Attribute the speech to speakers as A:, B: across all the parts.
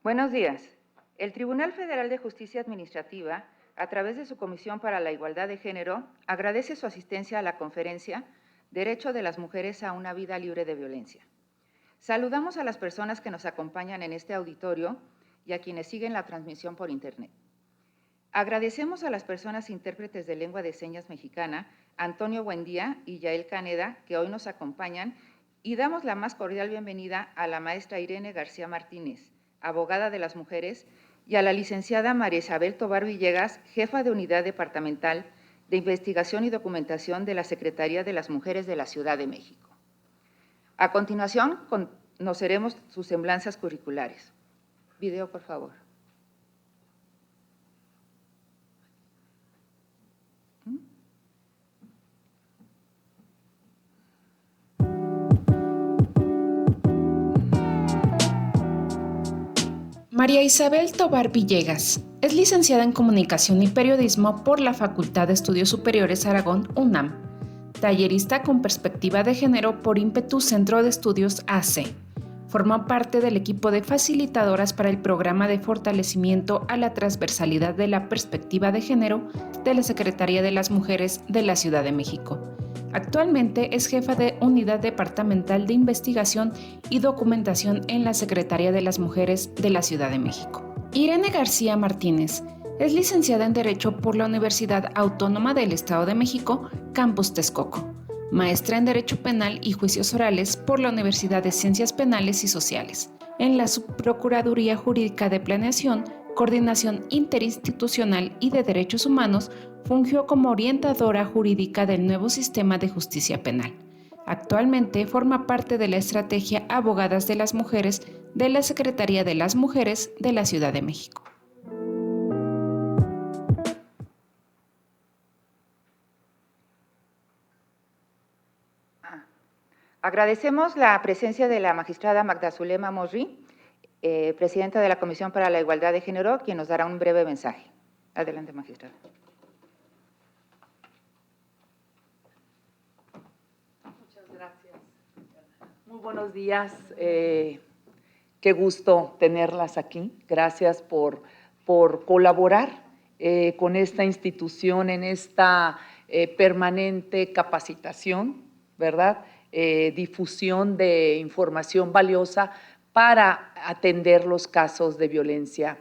A: Buenos días. El Tribunal Federal de Justicia Administrativa, a través de su Comisión para la Igualdad de Género, agradece su asistencia a la conferencia Derecho de las Mujeres a una Vida Libre de Violencia. Saludamos a las personas que nos acompañan en este auditorio y a quienes siguen la transmisión por Internet. Agradecemos a las personas intérpretes de lengua de señas mexicana, Antonio Buendía y Yael Caneda, que hoy nos acompañan, y damos la más cordial bienvenida a la maestra Irene García Martínez, abogada de las mujeres, y a la licenciada María Isabel Tobar Villegas, jefa de Unidad Departamental de Investigación y Documentación de la Secretaría de las Mujeres de la Ciudad de México. A continuación, conoceremos sus semblanzas curriculares. Video, por favor.
B: María Isabel Tobar Villegas es licenciada en Comunicación y Periodismo por la Facultad de Estudios Superiores Aragón, UNAM, tallerista con perspectiva de género por ímpetu Centro de Estudios AC. Forma parte del equipo de facilitadoras para el programa de fortalecimiento a la transversalidad de la perspectiva de género de la Secretaría de las Mujeres de la Ciudad de México. Actualmente es jefa de Unidad Departamental de Investigación y Documentación en la Secretaría de las Mujeres de la Ciudad de México. Irene García Martínez es licenciada en Derecho por la Universidad Autónoma del Estado de México, Campus Texcoco. Maestra en Derecho Penal y Juicios Orales por la Universidad de Ciencias Penales y Sociales. En la Subprocuraduría Jurídica de Planeación, Coordinación Interinstitucional y de Derechos Humanos, fungió como orientadora jurídica del nuevo sistema de justicia penal. Actualmente forma parte de la estrategia Abogadas de las Mujeres de la Secretaría de las Mujeres de la Ciudad de México.
A: Agradecemos la presencia de la magistrada Magda Zulema Mosri, presidenta de la Comisión para la Igualdad de Género, quien nos dará un breve mensaje. Adelante, magistrada.
C: Muchas gracias. Muy buenos días. Qué gusto tenerlas aquí. Gracias por colaborar con esta institución en esta permanente capacitación, ¿verdad? Difusión de información valiosa para atender los casos de violencia,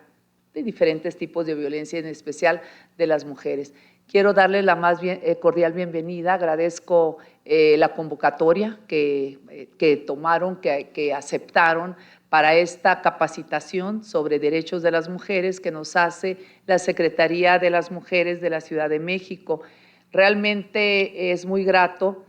C: de diferentes tipos de violencia, en especial de las mujeres. Quiero darle la más cordial bienvenida, agradezco la convocatoria que tomaron, que aceptaron para esta capacitación sobre derechos de las mujeres que nos hace la Secretaría de las Mujeres de la Ciudad de México. Realmente es muy grato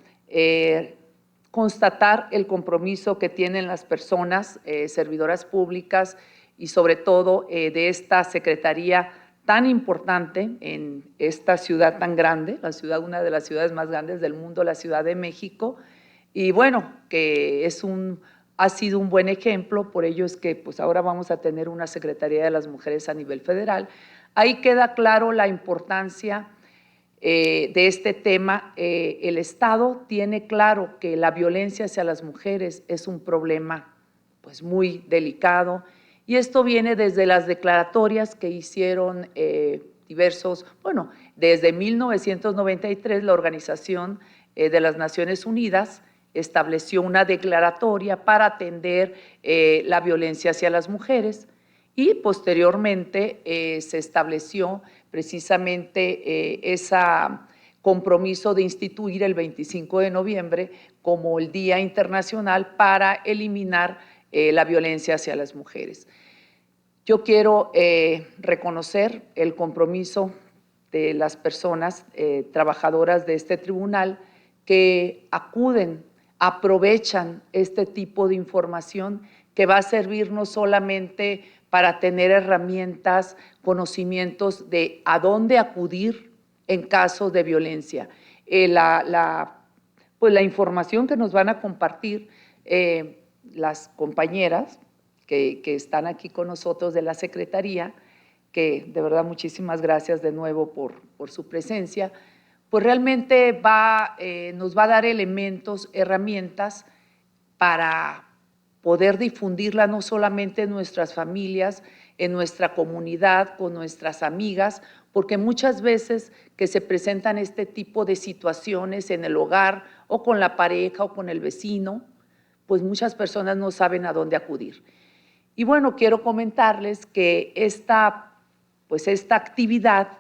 C: constatar el compromiso que tienen las personas, servidoras públicas y sobre todo de esta secretaría tan importante en esta ciudad tan grande, una de las ciudades más grandes del mundo, la Ciudad de México, y bueno, que ha sido un buen ejemplo, por ello es que pues ahora vamos a tener una Secretaría de las Mujeres a nivel federal. Ahí queda claro la importancia de este tema. El Estado tiene claro que la violencia hacia las mujeres es un problema pues muy delicado, y esto viene desde las declaratorias que hicieron desde 1993 la Organización de las Naciones Unidas estableció una declaratoria para atender la violencia hacia las mujeres, y posteriormente se estableció precisamente ese compromiso de instituir el 25 de noviembre como el Día Internacional para eliminar la violencia hacia las mujeres. Yo quiero reconocer el compromiso de las personas trabajadoras de este tribunal que acuden, aprovechan este tipo de información que va a servir no solamente para tener herramientas, conocimientos de a dónde acudir en caso de violencia. La información que nos van a compartir las compañeras que están aquí con nosotros de la Secretaría, que de verdad muchísimas gracias de nuevo por su presencia, pues realmente nos va a dar elementos, herramientas para poder difundirla no solamente en nuestras familias, en nuestra comunidad, con nuestras amigas, porque muchas veces que se presentan este tipo de situaciones en el hogar o con la pareja o con el vecino, pues muchas personas no saben a dónde acudir. Y bueno, quiero comentarles que esta actividad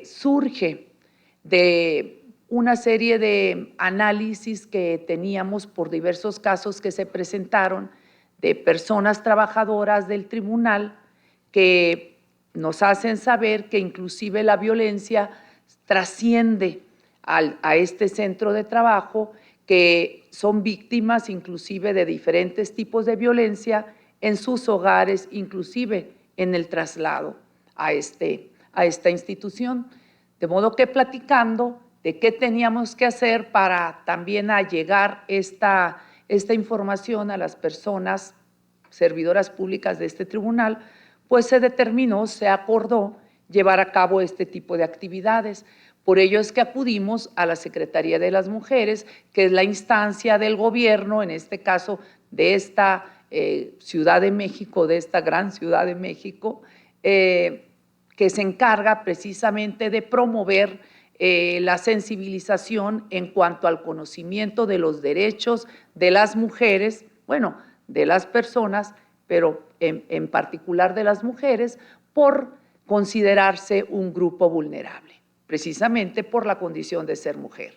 C: surge de una serie de análisis que teníamos por diversos casos que se presentaron de personas trabajadoras del tribunal que nos hacen saber que inclusive la violencia trasciende a este centro de trabajo, que son víctimas inclusive de diferentes tipos de violencia en sus hogares, inclusive en el traslado a esta institución. De modo que platicando de qué teníamos que hacer para también allegar esta información a las personas servidoras públicas de este tribunal, pues se determinó, se acordó llevar a cabo este tipo de actividades. Por ello es que acudimos a la Secretaría de las Mujeres, que es la instancia del gobierno, en este caso de esta Ciudad de México, de esta gran Ciudad de México, que se encarga precisamente de promover la sensibilización en cuanto al conocimiento de los derechos de las mujeres, bueno, de las personas, pero en particular de las mujeres, por considerarse un grupo vulnerable, precisamente por la condición de ser mujer.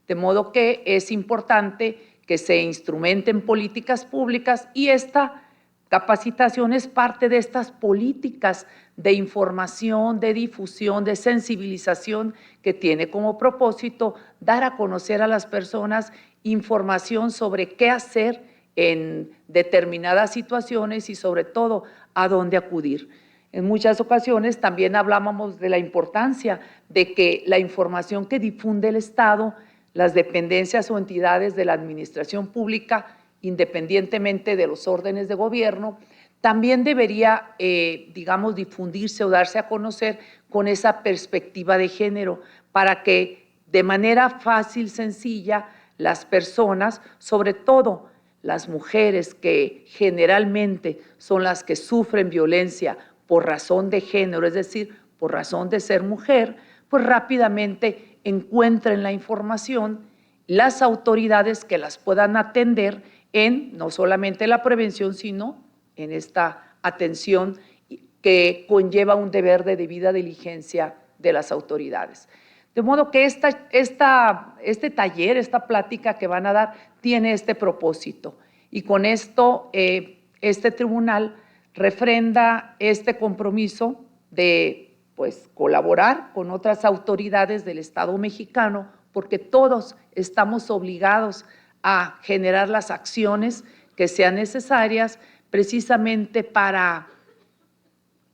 C: De modo que es importante que se instrumenten políticas públicas y esta capacitación es parte de estas políticas de información, de difusión, de sensibilización que tiene como propósito dar a conocer a las personas información sobre qué hacer en determinadas situaciones y sobre todo a dónde acudir. En muchas ocasiones también hablábamos de la importancia de que la información que difunde el Estado, las dependencias o entidades de la administración pública, independientemente de los órdenes de gobierno, también debería, digamos, difundirse o darse a conocer con esa perspectiva de género, para que de manera fácil, sencilla, las personas, sobre todo las mujeres que generalmente son las que sufren violencia por razón de género, es decir, por razón de ser mujer, pues rápidamente encuentren la información, las autoridades que las puedan atender en no solamente la prevención, sino en esta atención que conlleva un deber de debida diligencia de las autoridades. De modo que este taller, esta plática que van a dar, tiene este propósito. Y con esto, este tribunal refrenda este compromiso de colaborar con otras autoridades del Estado mexicano, porque todos estamos obligados a generar las acciones que sean necesarias precisamente para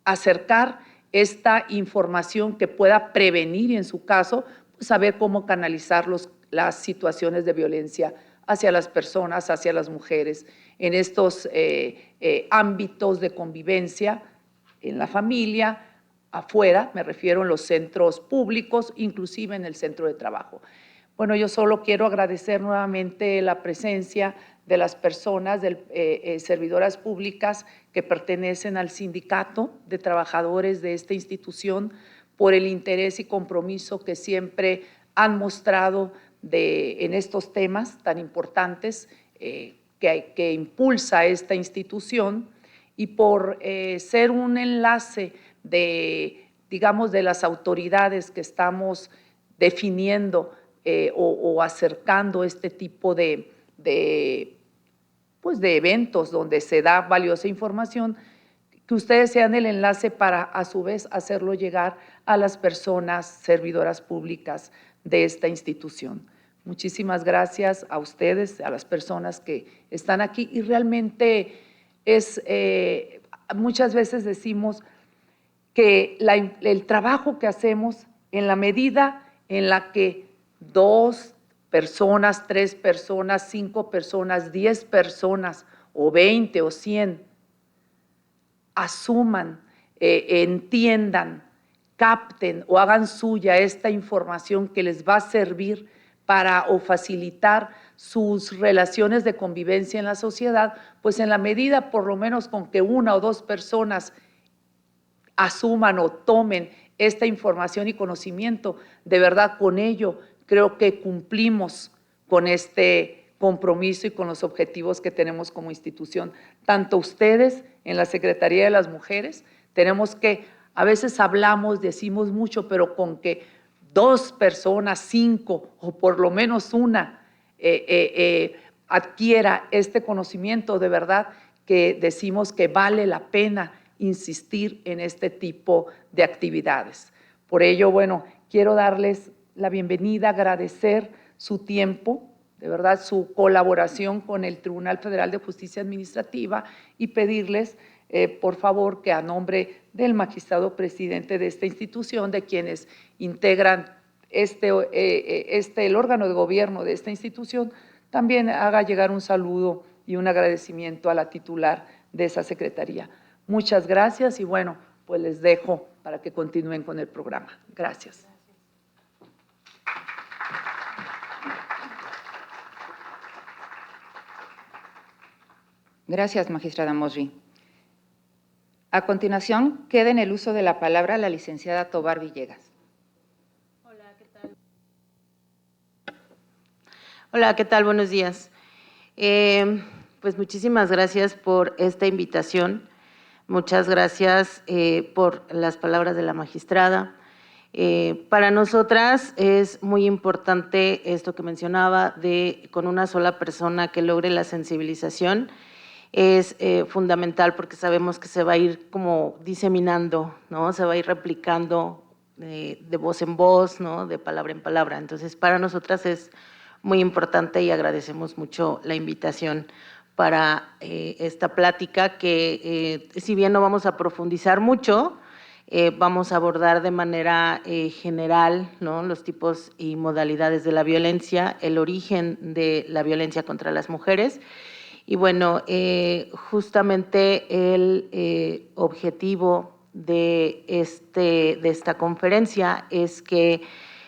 C: acercar esta información que pueda prevenir y en su caso saber cómo canalizar las situaciones de violencia hacia las personas, hacia las mujeres, en estos ámbitos de convivencia, en la familia, afuera, me refiero en los centros públicos, inclusive en el centro de trabajo. Bueno, yo solo quiero agradecer nuevamente la presencia de las personas, servidoras públicas que pertenecen al sindicato de trabajadores de esta institución, por el interés y compromiso que siempre han mostrado en estos temas tan importantes que impulsa esta institución, y por ser un enlace digamos, de las autoridades que estamos definiendo o acercando este tipo de eventos donde se da valiosa información, que ustedes sean el enlace para a su vez hacerlo llegar a las personas servidoras públicas de esta institución. Muchísimas gracias a ustedes, a las personas que están aquí, y realmente muchas veces decimos que el trabajo que hacemos, en la medida en la que 2 personas, 3 personas, 5 personas, 10 personas o 20 o 100 asuman, entiendan, capten o hagan suya esta información que les va a servir para o facilitar sus relaciones de convivencia en la sociedad, pues en la medida por lo menos con que una o dos personas asuman o tomen esta información y conocimiento, de verdad con ello creo que cumplimos con este compromiso y con los objetivos que tenemos como institución. Tanto ustedes en la Secretaría de las Mujeres, tenemos que, a veces hablamos, decimos mucho, pero con que 2 personas, 5 o por lo menos una adquiera este conocimiento, de verdad que decimos que vale la pena insistir en este tipo de actividades. Por ello, bueno, quiero darles la bienvenida, agradecer su tiempo, de verdad su colaboración con el Tribunal Federal de Justicia Administrativa y pedirles, por favor, que a nombre del magistrado presidente de esta institución, de quienes integran el órgano de gobierno de esta institución, también haga llegar un saludo y un agradecimiento a la titular de esa secretaría. Muchas gracias y bueno, pues les dejo para que continúen con el programa. Gracias.
A: Gracias, magistrada Mosri. A continuación, queda en el uso de la palabra la licenciada Tovar Villegas.
D: Hola, ¿qué tal? Buenos días. Pues muchísimas gracias por esta invitación. Muchas gracias por las palabras de la magistrada. Para nosotras es muy importante esto que mencionaba de con una sola persona que logre la sensibilización. Es fundamental porque sabemos que se va a ir como diseminando, ¿no? Se va a ir replicando de voz en voz, ¿no? De palabra en palabra. Entonces, para nosotras es muy importante y agradecemos mucho la invitación para esta plática que, si bien no vamos a profundizar mucho, vamos a abordar de manera general, ¿no? Los tipos y modalidades de la violencia, el origen de la violencia contra las mujeres. Y bueno, justamente el objetivo de esta conferencia es que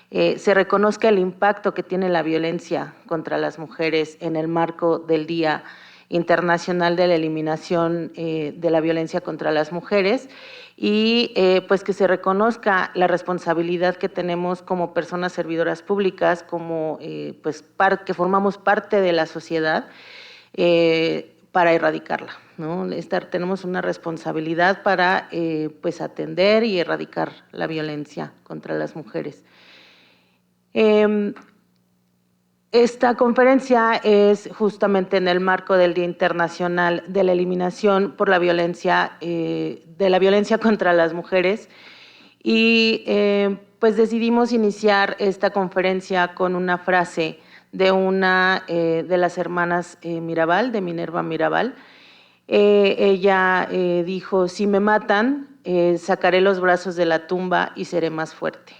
D: se reconozca el impacto que tiene la violencia contra las mujeres en el marco del Día Internacional de la Eliminación de la Violencia contra las Mujeres y pues que se reconozca la responsabilidad que tenemos como personas servidoras públicas, como pues que formamos parte de la sociedad para erradicarla, ¿no? Tenemos una responsabilidad para pues atender y erradicar la violencia contra las mujeres. Esta conferencia es justamente en el marco del Día Internacional de la Eliminación por la Violencia, de la violencia contra las mujeres y pues decidimos iniciar esta conferencia con una frase de una de las hermanas Mirabal, de Minerva Mirabal. Ella dijo, si me matan, sacaré los brazos de la tumba y seré más fuerte.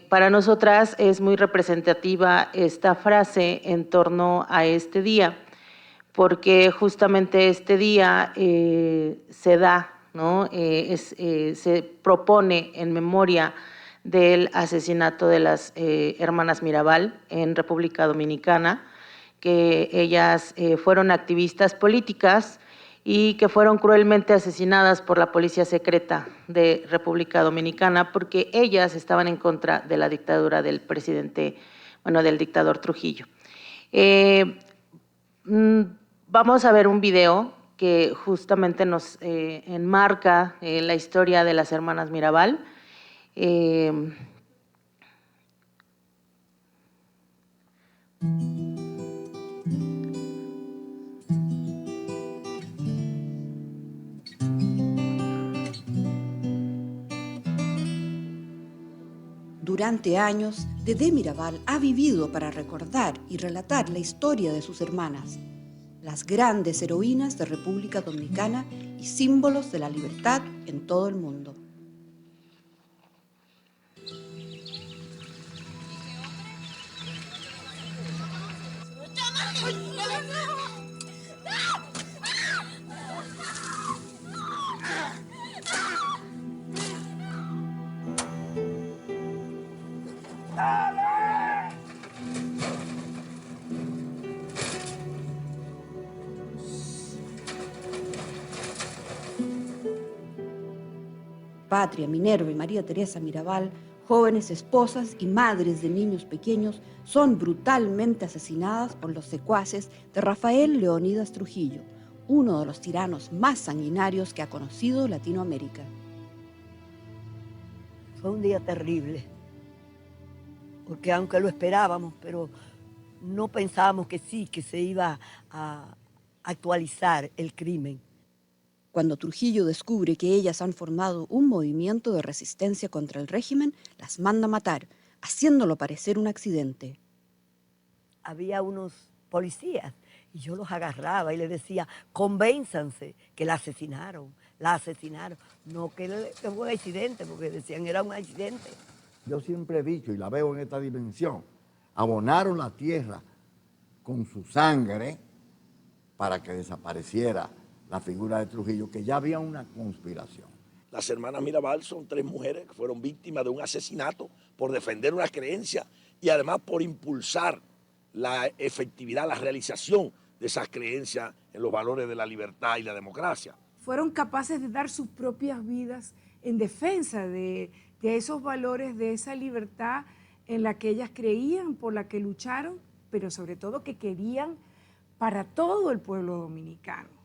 D: Para nosotras es muy representativa esta frase en torno a este día, porque justamente este día se da, ¿no? Se propone en memoria del asesinato de las hermanas Mirabal en República Dominicana, que ellas fueron activistas políticas y que fueron cruelmente asesinadas por la policía secreta de República Dominicana porque ellas estaban en contra de la dictadura del presidente, bueno, del dictador Trujillo. Vamos a ver un video que justamente nos enmarca la historia de las hermanas Mirabal.
E: Durante años, Dedé Mirabal ha vivido para recordar y relatar la historia de sus hermanas, las grandes heroínas de República Dominicana y símbolos de la libertad en todo el mundo. Patria, Minerva y María Teresa Mirabal, jóvenes esposas y madres de niños pequeños, son brutalmente asesinadas por los secuaces de Rafael Leónidas Trujillo, uno de los tiranos más sanguinarios que ha conocido Latinoamérica.
F: Fue un día terrible, porque aunque lo esperábamos, pero no pensábamos que sí, que se iba a actualizar el crimen.
E: Cuando Trujillo descubre que ellas han formado un movimiento de resistencia contra el régimen, las manda a matar, haciéndolo parecer un accidente.
F: Había unos policías y yo los agarraba y les decía, convénzanse que la asesinaron. No que fue un accidente, porque decían era un accidente.
G: Yo siempre he dicho, y la veo en esta dimensión, abonaron la tierra con su sangre para que desapareciera la figura de Trujillo, que ya había una conspiración.
H: Las hermanas Mirabal son 3 mujeres que fueron víctimas de un asesinato por defender una creencia y además por impulsar la efectividad, la realización de esas creencias en los valores de la libertad y la democracia.
I: Fueron capaces de dar sus propias vidas en defensa de esos valores, de esa libertad en la que ellas creían, por la que lucharon, pero sobre todo que querían para todo el pueblo dominicano.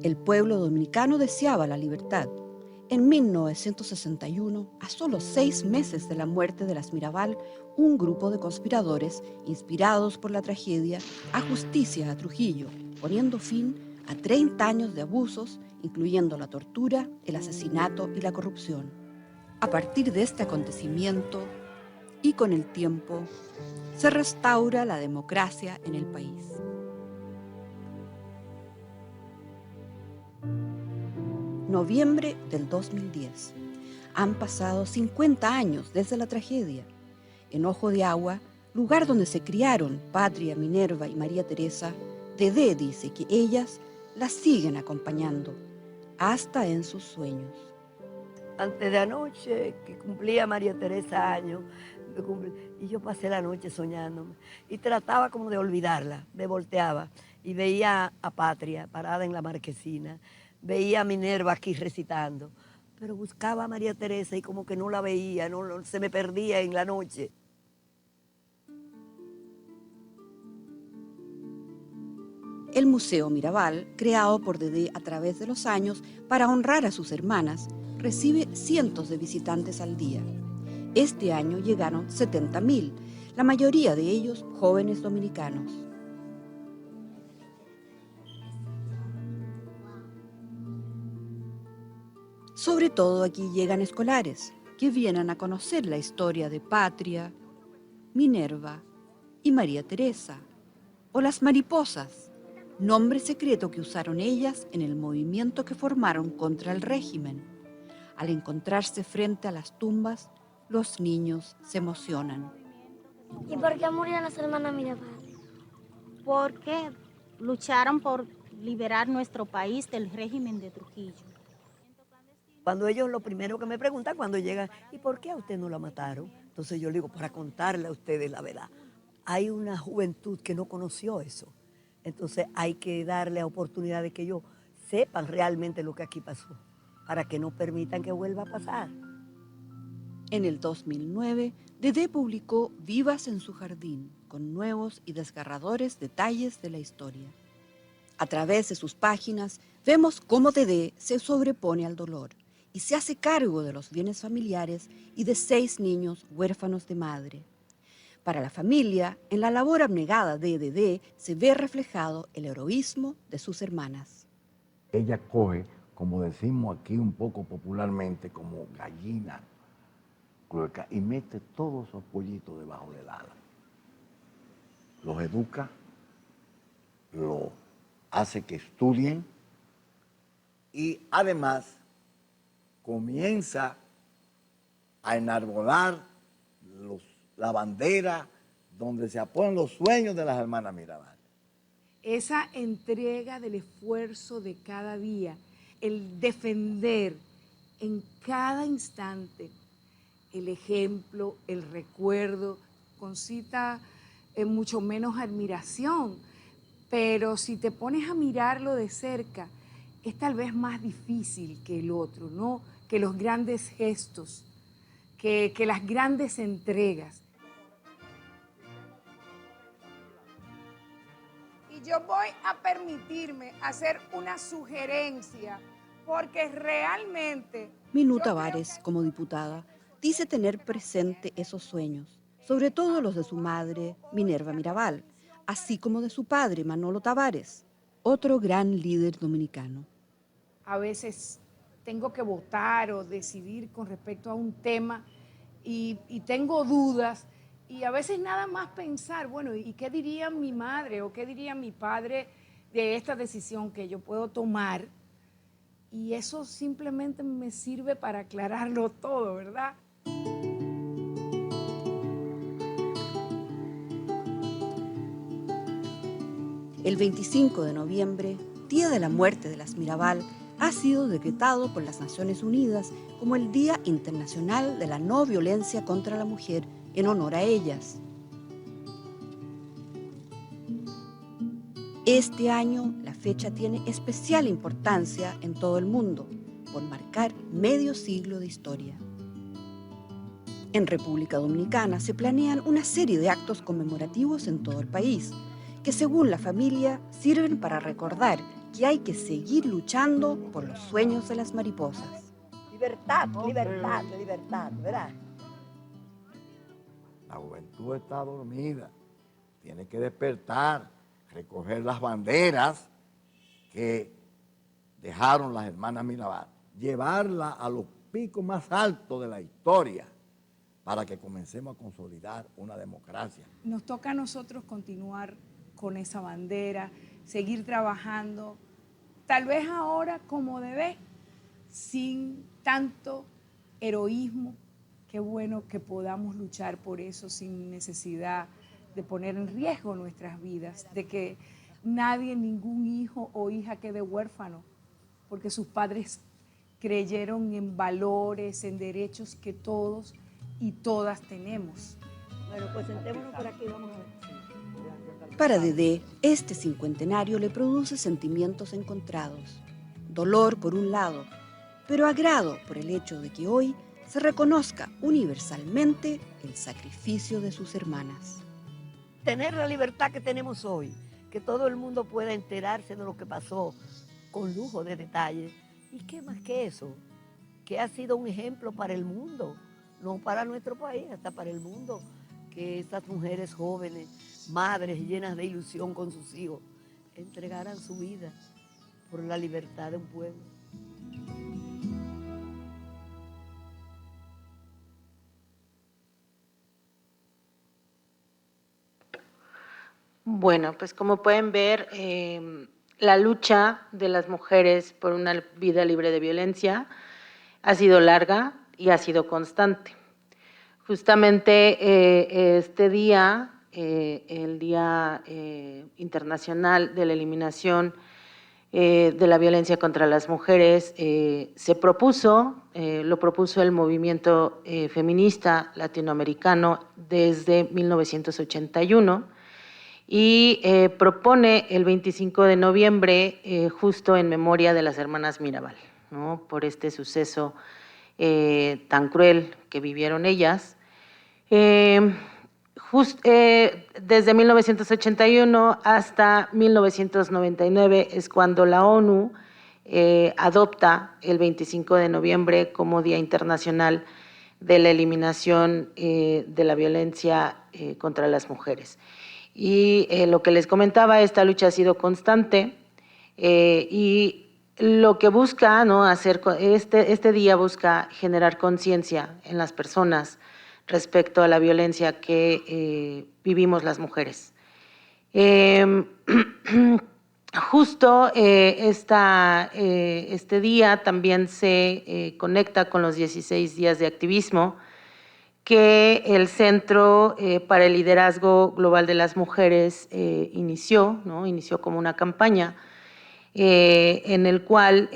E: El pueblo dominicano deseaba la libertad. En 1961, a solo 6 meses de la muerte de las Mirabal, un grupo de conspiradores, inspirados por la tragedia, ajusticia a Trujillo, poniendo fin a 30 años de abusos, incluyendo la tortura, el asesinato y la corrupción. A partir de este acontecimiento, y con el tiempo, se restaura la democracia en el país. Noviembre del 2010. Han pasado 50 años desde la tragedia. En Ojo de Agua, lugar donde se criaron Patria, Minerva y María Teresa, Dedé dice que ellas las siguen acompañando, hasta en sus sueños.
F: Antes de anoche, que cumplía María Teresa años, y yo pasé la noche soñándome, y trataba como de olvidarla, me volteaba, y veía a Patria parada en la marquesina, veía a Minerva aquí recitando, pero buscaba a María Teresa y como que no la veía, se me perdía en la noche.
E: El Museo Mirabal, creado por Dedé a través de los años para honrar a sus hermanas, recibe cientos de visitantes al día. Este año llegaron 70.000, la mayoría de ellos jóvenes dominicanos. Sobre todo aquí llegan escolares que vienen a conocer la historia de Patria, Minerva y María Teresa, o las mariposas, nombre secreto que usaron ellas en el movimiento que formaron contra el régimen. Al encontrarse frente a las tumbas, los niños se emocionan.
J: ¿Y por qué murieron las hermanas Mirabal?
K: Porque lucharon por liberar nuestro país del régimen de Trujillo.
F: Cuando ellos lo primero que me preguntan cuando llegan, ¿y por qué a usted no la mataron? Entonces yo le digo, para contarle a ustedes la verdad. Hay una juventud que no conoció eso. Entonces hay que darle oportunidad de que ellos sepan realmente lo que aquí pasó, para que no permitan que vuelva a pasar.
E: En el 2009, Dedé publicó Vivas en su jardín, con nuevos y desgarradores detalles de la historia. A través de sus páginas, vemos cómo Dedé se sobrepone al dolor y se hace cargo de los bienes familiares y de 6 niños huérfanos de madre. Para la familia, en la labor abnegada de Dedé se ve reflejado el heroísmo de sus hermanas.
G: Ella coge, como decimos aquí un poco popularmente, como gallina clueca, y mete todos esos pollitos debajo del ala. Los educa, los hace que estudien y además comienza a enarbolar la bandera donde se apoyan los sueños de las hermanas Mirabal.
I: Esa entrega del esfuerzo de cada día, el defender en cada instante el ejemplo, el recuerdo, concita mucho menos admiración, pero si te pones a mirarlo de cerca es tal vez más difícil que el otro, ¿no? Que los grandes gestos, que las grandes entregas. Y yo voy a permitirme hacer una sugerencia, porque realmente...
E: Minú Tavares, como diputada, dice tener presente esos sueños, sobre todo los de su madre, Minerva Mirabal, así como de su padre, Manolo Tavares, otro gran líder dominicano.
I: A veces tengo que votar o decidir con respecto a un tema y tengo dudas, y a veces nada más pensar, bueno, ¿y qué diría mi madre o qué diría mi padre de esta decisión que yo puedo tomar? Y eso simplemente me sirve para aclararlo todo, ¿verdad?
E: El 25 de noviembre, día de la muerte de las Mirabal, ha sido decretado por las Naciones Unidas como el Día Internacional de la No Violencia contra la Mujer en honor a ellas. Este año, la fecha tiene especial importancia en todo el mundo, por marcar medio siglo de historia. En República Dominicana se planean una serie de actos conmemorativos en todo el país, que según la familia sirven para recordar que hay que seguir luchando por los sueños de las mariposas.
F: Libertad, libertad, libertad, ¿verdad?
G: La juventud está dormida, tiene que despertar, recoger las banderas que dejaron las hermanas Mirabal, llevarla a los picos más altos de la historia para que comencemos a consolidar una democracia.
I: Nos toca a nosotros continuar con esa bandera, seguir trabajando, tal vez ahora como debe, sin tanto heroísmo. Qué bueno que podamos luchar por eso sin necesidad de poner en riesgo nuestras vidas, de que nadie, ningún hijo o hija quede huérfano, porque sus padres creyeron en valores, en derechos que todos y todas tenemos.
F: Bueno, pues sentémonos por aquí, vamos a ver.
E: Para Dedé, este cincuentenario le produce sentimientos encontrados. Dolor por un lado, pero agrado por el hecho de que hoy se reconozca universalmente el sacrificio de sus hermanas.
F: Tener la libertad que tenemos hoy, que todo el mundo pueda enterarse de lo que pasó con lujo de detalles. ¿Y qué más que eso? Que ha sido un ejemplo para el mundo, no para nuestro país, hasta para el mundo, que estas mujeres jóvenes, madres llenas de ilusión con sus hijos, entregaran su vida por la libertad de un pueblo.
D: Bueno, pues como pueden ver, la lucha de las mujeres por una vida libre de violencia ha sido larga y ha sido constante. Justamente este día, el Día Internacional de la Eliminación de la Violencia contra las Mujeres, lo propuso el movimiento feminista latinoamericano desde 1981 y propone el 25 de noviembre justo en memoria de las hermanas Mirabal, ¿no? Por este suceso tan cruel que vivieron ellas. Desde 1981 hasta 1999 es cuando la ONU adopta el 25 de noviembre como Día Internacional de la Eliminación de la Violencia contra las Mujeres. Y lo que les comentaba, esta lucha ha sido constante y lo que busca, ¿no?, hacer este día busca generar conciencia en las personas respecto a la violencia que vivimos las mujeres. Justo este día también se conecta con los 16 días de activismo que el Centro para el Liderazgo Global de las Mujeres inició como una campaña en el cual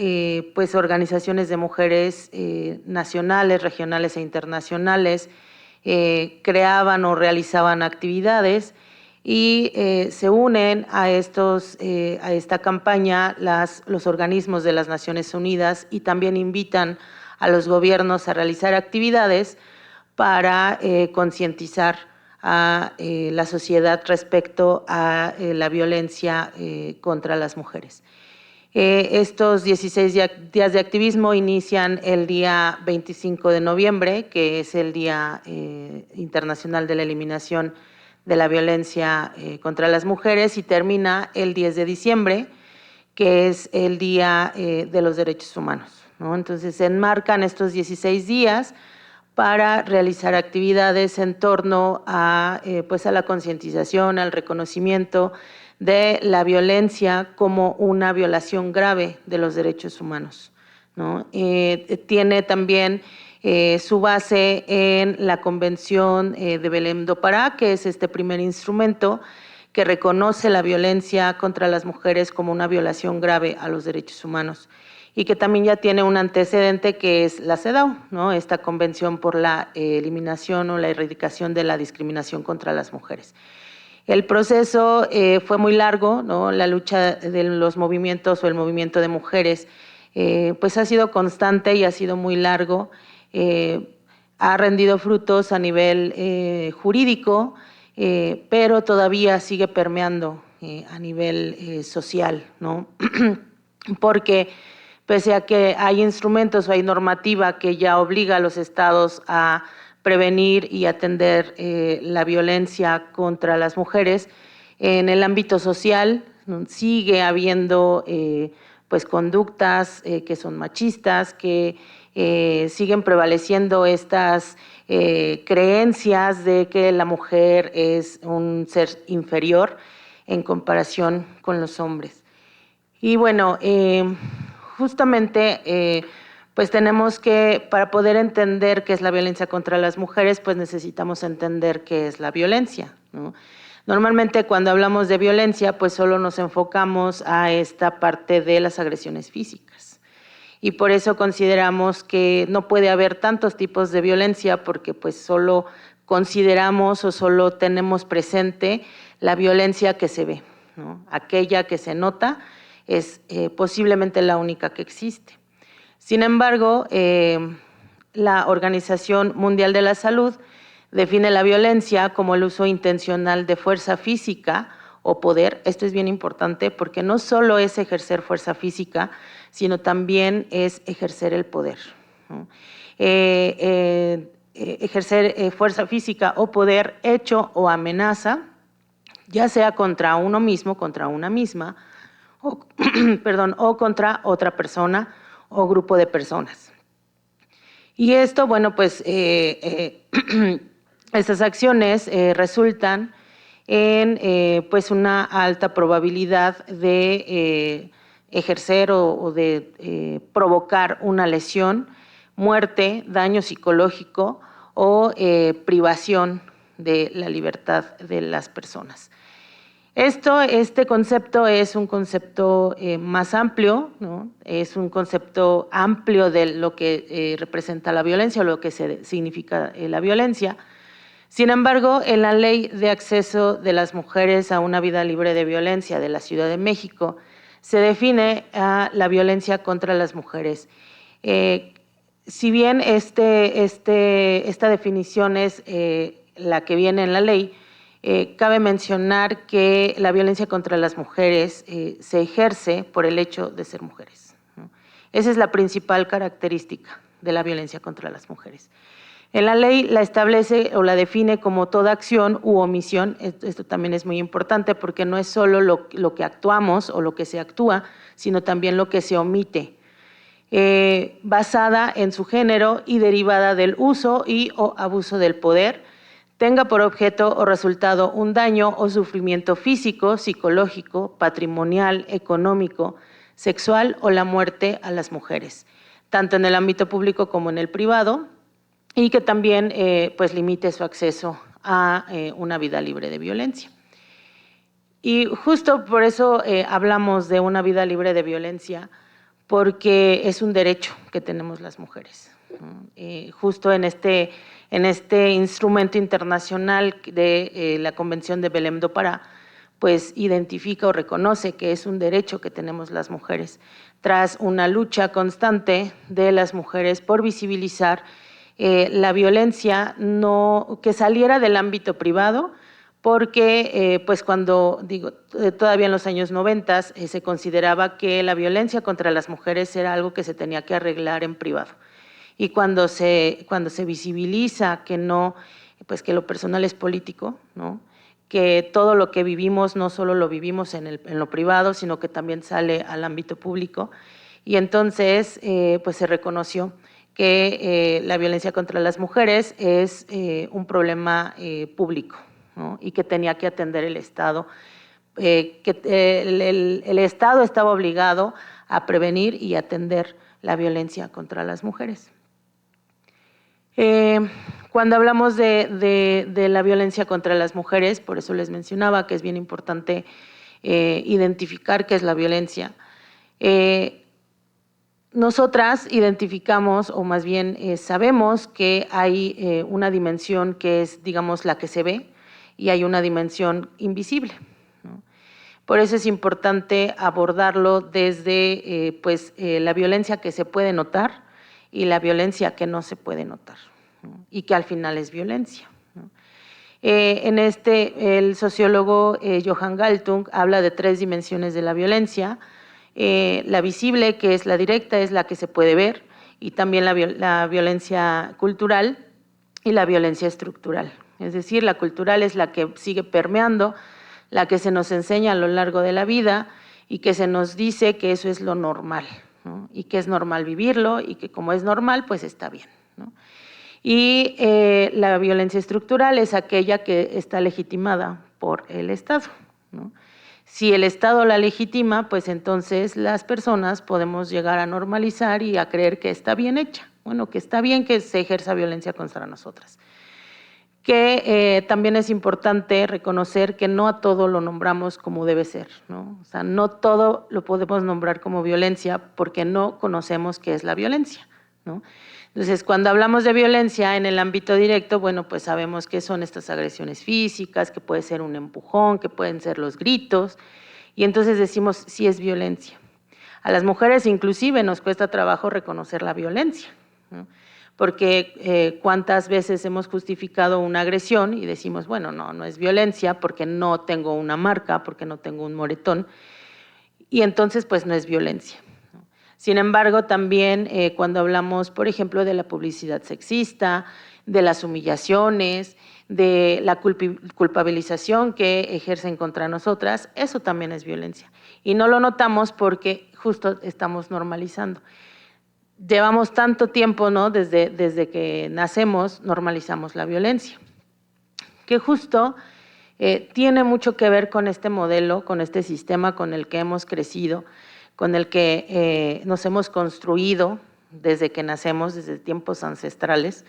D: pues organizaciones de mujeres nacionales, regionales e internacionales creaban o realizaban actividades y se unen a esta campaña los organismos de las Naciones Unidas y también invitan a los gobiernos a realizar actividades para concientizar a la sociedad respecto a la violencia contra las mujeres. Estos 16 días de activismo inician el día 25 de noviembre, que es el Día Internacional de la Eliminación de la Violencia contra las Mujeres, y termina el 10 de diciembre, que es el Día de los Derechos Humanos, ¿no? Entonces, se enmarcan estos 16 días para realizar actividades en torno a, pues a la concientización, al reconocimiento de la violencia como una violación grave de los derechos humanos, ¿no? Tiene también su base en la Convención de Belém do Pará, que es este primer instrumento que reconoce la violencia contra las mujeres como una violación grave a los derechos humanos, y que también ya tiene un antecedente que es la CEDAW, ¿no? Esta Convención por la Eliminación o la Erradicación de la Discriminación contra las Mujeres. El proceso fue muy largo, ¿no? La lucha de los movimientos o el movimiento de mujeres pues ha sido constante y ha sido muy largo, ha rendido frutos a nivel jurídico, pero todavía sigue permeando a nivel social, ¿no? Porque pese a que hay instrumentos o hay normativa que ya obliga a los estados a prevenir y atender la violencia contra las mujeres, en el ámbito social sigue habiendo pues conductas que son machistas, que siguen prevaleciendo estas creencias de que la mujer es un ser inferior en comparación con los hombres. Y bueno, justamente pues tenemos que, para poder entender qué es la violencia contra las mujeres, pues necesitamos entender qué es la violencia, ¿no? Normalmente cuando hablamos de violencia, pues solo nos enfocamos a esta parte de las agresiones físicas. Y por eso consideramos que no puede haber tantos tipos de violencia, porque pues solo consideramos o solo tenemos presente la violencia que se ve, ¿no? Aquella que se nota es posiblemente la única que existe. Sin embargo, la Organización Mundial de la Salud define la violencia como el uso intencional de fuerza física o poder. Esto es bien importante porque no solo es ejercer fuerza física, sino también es ejercer el poder, ¿no? Ejercer fuerza física o poder hecho o amenaza, ya sea contra uno mismo, contra una misma, o, o contra otra persona o grupo de personas. Y esto, bueno, pues estas acciones resultan en pues una alta probabilidad de ejercer o de provocar una lesión, muerte, daño psicológico o privación de la libertad de las personas. Este concepto es un concepto más amplio, ¿no? Es un concepto amplio de lo que representa la violencia o lo que significa la violencia. Sin embargo, en la Ley de Acceso de las Mujeres a una Vida Libre de Violencia de la Ciudad de México se define a la violencia contra las mujeres. Si bien esta definición es la que viene en la ley, cabe mencionar que la violencia contra las mujeres se ejerce por el hecho de ser mujeres, ¿no? Esa es la principal característica de la violencia contra las mujeres. En la ley la establece o la define como toda acción u omisión. Esto también es muy importante porque no es solo lo que actuamos o lo que se actúa, sino también lo que se omite, basada en su género y derivada del uso y o abuso del poder, tenga por objeto o resultado un daño o sufrimiento físico, psicológico, patrimonial, económico, sexual o la muerte a las mujeres, tanto en el ámbito público como en el privado, y que también pues limite su acceso a una vida libre de violencia. Y justo por eso hablamos de una vida libre de violencia, porque es un derecho que tenemos las mujeres, ¿no? Justo en este instrumento internacional de la Convención de Belém do Pará, pues identifica o reconoce que es un derecho que tenemos las mujeres, tras una lucha constante de las mujeres por visibilizar la violencia que saliera del ámbito privado, porque pues todavía en los años 90 se consideraba que la violencia contra las mujeres era algo que se tenía que arreglar en privado. Y cuando se visibiliza que no, pues que lo personal es político, ¿no? Que todo lo que vivimos no solo lo vivimos en lo privado, sino que también sale al ámbito público. Y entonces pues se reconoció que la violencia contra las mujeres es un problema público, ¿no? Y que tenía que atender el Estado, que el Estado estaba obligado a prevenir y atender la violencia contra las mujeres. Cuando hablamos de la violencia contra las mujeres, por eso les mencionaba que es bien importante identificar qué es la violencia. Nosotras identificamos, o más bien sabemos que hay una dimensión que es, digamos, la que se ve, y hay una dimensión invisible, ¿no? Por eso es importante abordarlo desde la violencia que se puede notar y la violencia que no se puede notar, ¿no? Y que al final es violencia, ¿no? El sociólogo Johan Galtung habla de 3 dimensiones de la violencia: la visible, que es la directa, es la que se puede ver, y también la violencia cultural y la violencia estructural. Es decir, la cultural es la que sigue permeando, la que se nos enseña a lo largo de la vida y que se nos dice que eso es lo normal, ¿no? Y que es normal vivirlo y que como es normal, pues está bien, ¿no? Y la violencia estructural es aquella que está legitimada por el Estado, ¿no? Si el Estado la legitima, pues entonces las personas podemos llegar a normalizar y a creer que está bien hecha, bueno, que está bien que se ejerza violencia contra nosotras. Que también es importante reconocer que no a todo lo nombramos como debe ser, ¿no? O sea, no todo lo podemos nombrar como violencia porque no conocemos qué es la violencia, ¿no? Entonces, cuando hablamos de violencia en el ámbito directo, bueno, pues sabemos que son estas agresiones físicas, que puede ser un empujón, que pueden ser los gritos, y entonces decimos sí es violencia. A las mujeres inclusive nos cuesta trabajo reconocer la violencia, ¿no? Porque cuántas veces hemos justificado una agresión y decimos, bueno, no es violencia porque no tengo una marca, porque no tengo un moretón, y entonces pues no es violencia. Sin embargo, también cuando hablamos, por ejemplo, de la publicidad sexista, de las humillaciones, de la culpabilización que ejercen contra nosotras, eso también es violencia. Y no lo notamos porque justo estamos normalizando. Llevamos tanto tiempo, ¿no? Desde que nacemos, normalizamos la violencia, que justo tiene mucho que ver con este modelo, con este sistema con el que hemos crecido, con el que nos hemos construido desde que nacemos, desde tiempos ancestrales.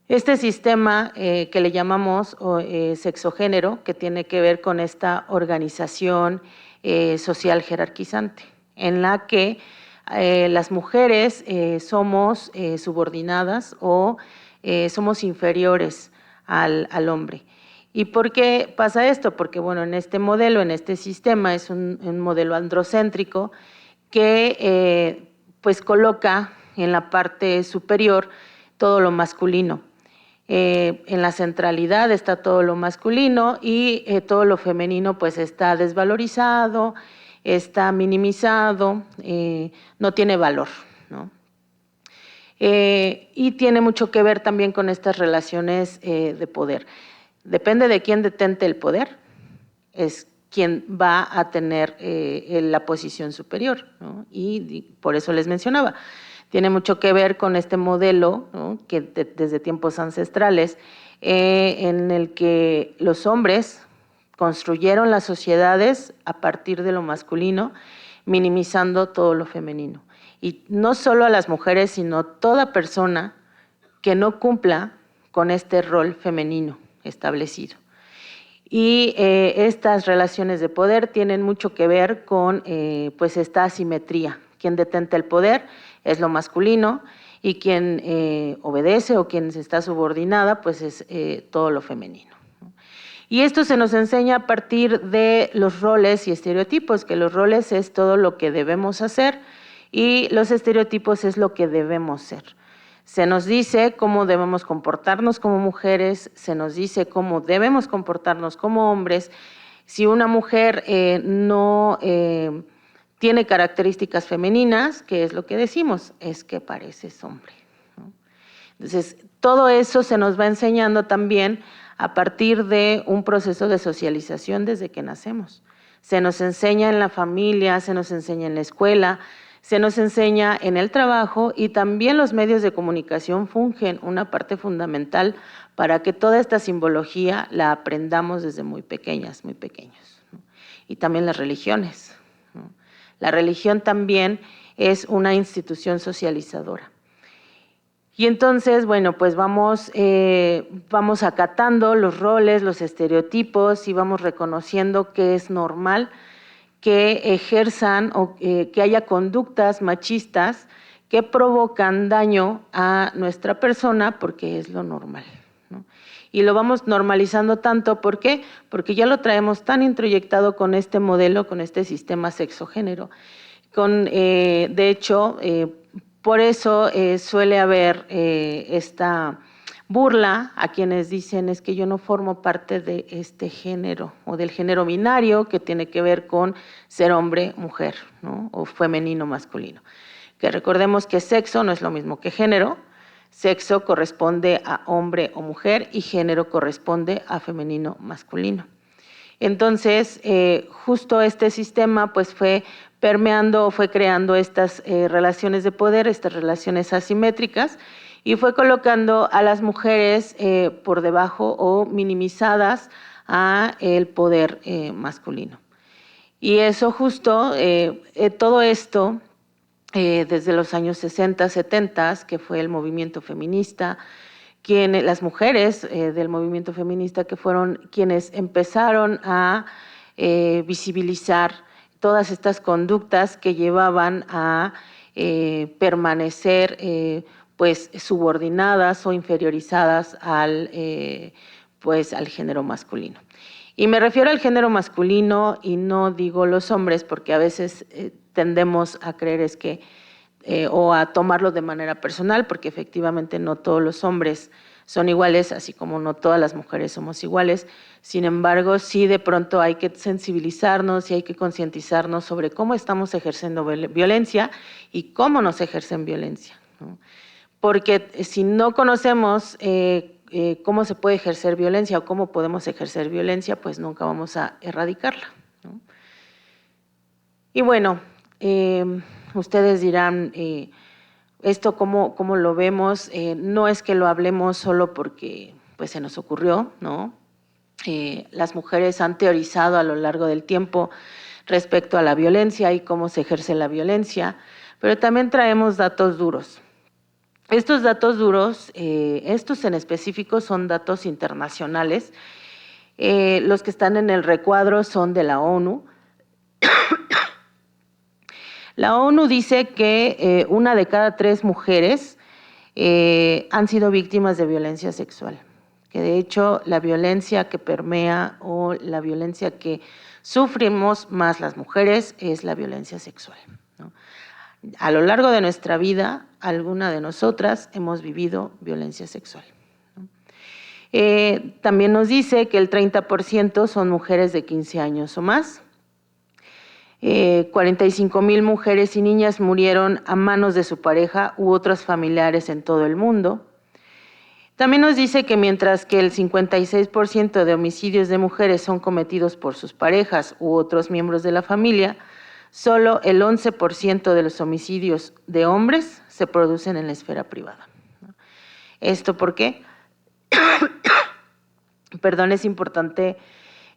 D: Este sistema que le llamamos sexogénero, que tiene que ver con esta organización social jerarquizante, en la que las mujeres somos subordinadas o somos inferiores al hombre. ¿Y por qué pasa esto? Porque, bueno, en este modelo, en este sistema, es un modelo androcéntrico que pues coloca en la parte superior todo lo masculino. En la centralidad está todo lo masculino y todo lo femenino pues está desvalorizado, está minimizado, no tiene valor, ¿no? Y tiene mucho que ver también con estas relaciones de poder. Depende de quién detente el poder, es quien va a tener la posición superior, ¿no? Y por eso les mencionaba, tiene mucho que ver con este modelo, ¿no? Que desde tiempos ancestrales, en el que los hombres construyeron las sociedades a partir de lo masculino, minimizando todo lo femenino. Y no solo a las mujeres, sino toda persona que no cumpla con este rol femenino establecido. Y estas relaciones de poder tienen mucho que ver con pues esta asimetría Quien detenta el poder es lo masculino y quien obedece o quien está subordinada pues es todo lo femenino. Y esto se nos enseña a partir de los roles y estereotipos, que los roles es todo lo que debemos hacer y los estereotipos es lo que debemos ser. Se nos dice cómo debemos comportarnos como mujeres, se nos dice cómo debemos comportarnos como hombres. Si una mujer no tiene características femeninas, ¿qué es lo que decimos? Es que pareces hombre, ¿no? Entonces, todo eso se nos va enseñando también a partir de un proceso de socialización desde que nacemos. Se nos enseña en la familia, se nos enseña en la escuela, se nos enseña en el trabajo y también los medios de comunicación fungen una parte fundamental para que toda esta simbología la aprendamos desde muy pequeñas, muy pequeños, ¿no? Y también las religiones, ¿no? La religión también es una institución socializadora. Y entonces, bueno, pues vamos acatando los roles, los estereotipos y vamos reconociendo que es normal que ejerzan o que haya conductas machistas que provocan daño a nuestra persona porque es lo normal, ¿no? Y lo vamos normalizando tanto, ¿por qué? Porque ya lo traemos tan introyectado con este modelo, con este sistema sexogénero. De hecho, por eso suele haber esta burla a quienes dicen es que yo no formo parte de este género o del género binario que tiene que ver con ser hombre, mujer, ¿no? O femenino, masculino. Que recordemos que sexo no es lo mismo que género. Sexo corresponde a hombre o mujer y género corresponde a femenino, masculino. Entonces, justo este sistema pues fue permeando, fue creando estas relaciones de poder, estas relaciones asimétricas, y fue colocando a las mujeres por debajo o minimizadas a el poder masculino. Y eso justo, todo esto, desde los años 60, 70, que fue el movimiento feminista, las mujeres del movimiento feminista que fueron quienes empezaron a visibilizar todas estas conductas que llevaban a permanecer pues subordinadas o inferiorizadas al género masculino. Y me refiero al género masculino y no digo los hombres porque a veces tendemos a creer o a tomarlo de manera personal, porque efectivamente no todos los hombres son iguales, así como no todas las mujeres somos iguales. Sin embargo, sí de pronto hay que sensibilizarnos y hay que concientizarnos sobre cómo estamos ejerciendo violencia y cómo nos ejercen violencia, ¿no? Porque si no conocemos cómo se puede ejercer violencia o cómo podemos ejercer violencia, pues nunca vamos a erradicarla, ¿no? Y bueno, ustedes dirán, esto cómo lo vemos, no es que lo hablemos solo porque pues, se nos ocurrió, ¿no? Las mujeres han teorizado a lo largo del tiempo respecto a la violencia y cómo se ejerce la violencia, pero también traemos datos duros. Estos datos duros, estos en específico son datos internacionales, los que están en el recuadro son de la ONU. La ONU dice que 1 de cada 3 mujeres han sido víctimas de violencia sexual, que de hecho la violencia que permea o la violencia que sufrimos más las mujeres es la violencia sexual, ¿no? A lo largo de nuestra vida, alguna de nosotras hemos vivido violencia sexual, ¿no? También nos dice que el 30% son mujeres de 15 años o más. 45,000 mujeres y niñas murieron a manos de su pareja u otros familiares en todo el mundo. También nos dice que mientras que el 56% de homicidios de mujeres son cometidos por sus parejas u otros miembros de la familia, solo el 11% de los homicidios de hombres se producen en la esfera privada. ¿Esto por qué? Perdón, es importante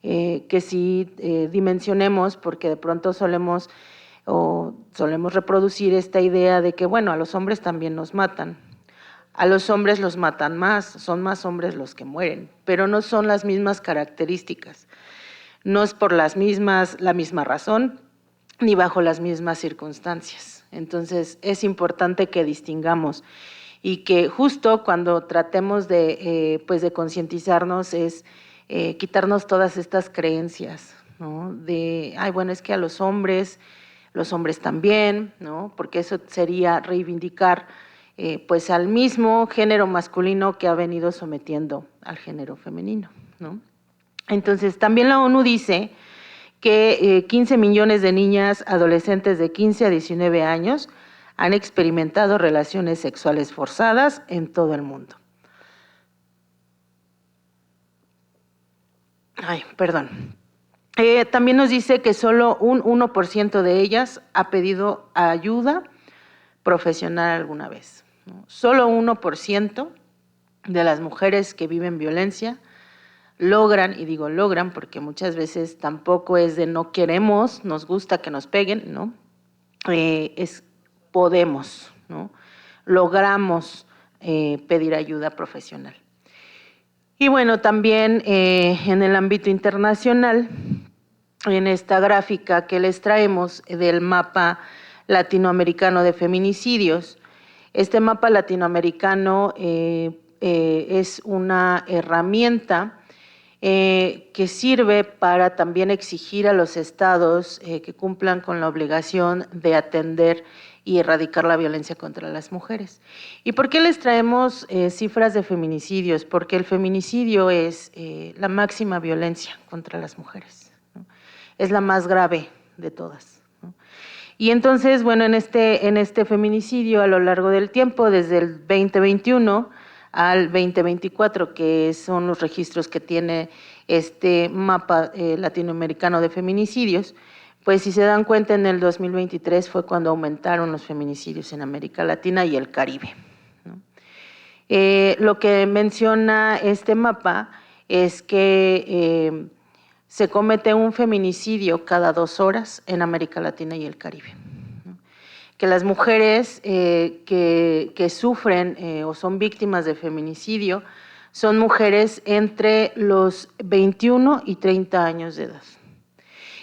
D: que sí dimensionemos, porque de pronto solemos reproducir esta idea de que, bueno, a los hombres también nos matan. A los hombres los matan más, son más hombres los que mueren, pero no son las mismas características. No es por la misma razón, ni bajo las mismas circunstancias. Entonces, es importante que distingamos y que justo cuando tratemos pues de concientizarnos es quitarnos todas estas creencias, ¿no? De, ay, bueno, es que a los hombres también, ¿no? Porque eso sería reivindicar pues al mismo género masculino que ha venido sometiendo al género femenino, ¿no? Entonces, también la ONU dice que 15 millones de niñas adolescentes de 15 a 19 años han experimentado relaciones sexuales forzadas en todo el mundo. Ay, perdón. También nos dice que solo un 1% de ellas ha pedido ayuda profesional alguna vez, ¿no? Solo 1% de las mujeres que viven violencia logran, y digo logran porque muchas veces tampoco es de no queremos, nos gusta que nos peguen, ¿no? Podemos, ¿no? Logramos pedir ayuda profesional. Y bueno, también en el ámbito internacional, en esta gráfica que les traemos del mapa latinoamericano de feminicidios, este mapa latinoamericano es una herramienta que sirve para también exigir a los estados que cumplan con la obligación de atender y erradicar la violencia contra las mujeres. ¿Y por qué les traemos cifras de feminicidios? Porque el feminicidio es la máxima violencia contra las mujeres, ¿no? Es la más grave de todas, ¿no? Y entonces, bueno, en este feminicidio a lo largo del tiempo, desde el 2021 al 2024, que son los registros que tiene este mapa latinoamericano de feminicidios, pues si se dan cuenta, en el 2023 fue cuando aumentaron los feminicidios en América Latina y el Caribe, ¿no? Lo que menciona este mapa es que se comete un feminicidio cada 2 horas en América Latina y el Caribe, ¿no? Que las mujeres que sufren o son víctimas de feminicidio son mujeres entre los 21 y 30 años de edad.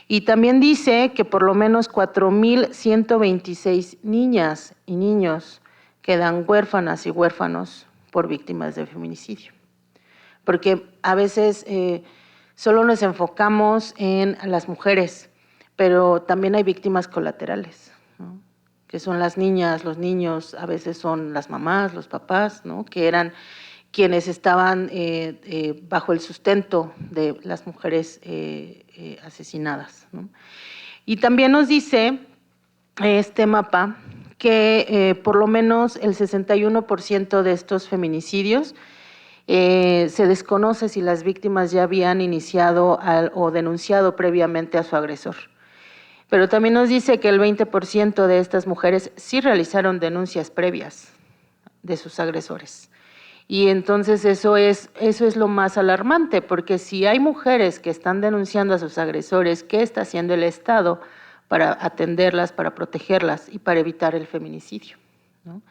D: Y también dice que por lo menos 4,126 niñas y niños quedan huérfanas y huérfanos por víctimas de feminicidio. Porque a veces solo nos enfocamos en las mujeres, pero también hay víctimas colaterales, ¿no? Que son las niñas, los niños, a veces son las mamás, los papás, ¿no? Que eran quienes estaban bajo el sustento de las mujeres asesinadas, ¿no? Y también nos dice este mapa que por lo menos el 61% de estos feminicidios se desconoce si las víctimas ya habían iniciado o denunciado previamente a su agresor. Pero también nos dice que el 20% de estas mujeres sí realizaron denuncias previas de sus agresores. Y entonces eso es lo más alarmante, porque si hay mujeres que están denunciando a sus agresores, ¿qué está haciendo el Estado para atenderlas, para protegerlas y para evitar el feminicidio, ¿no?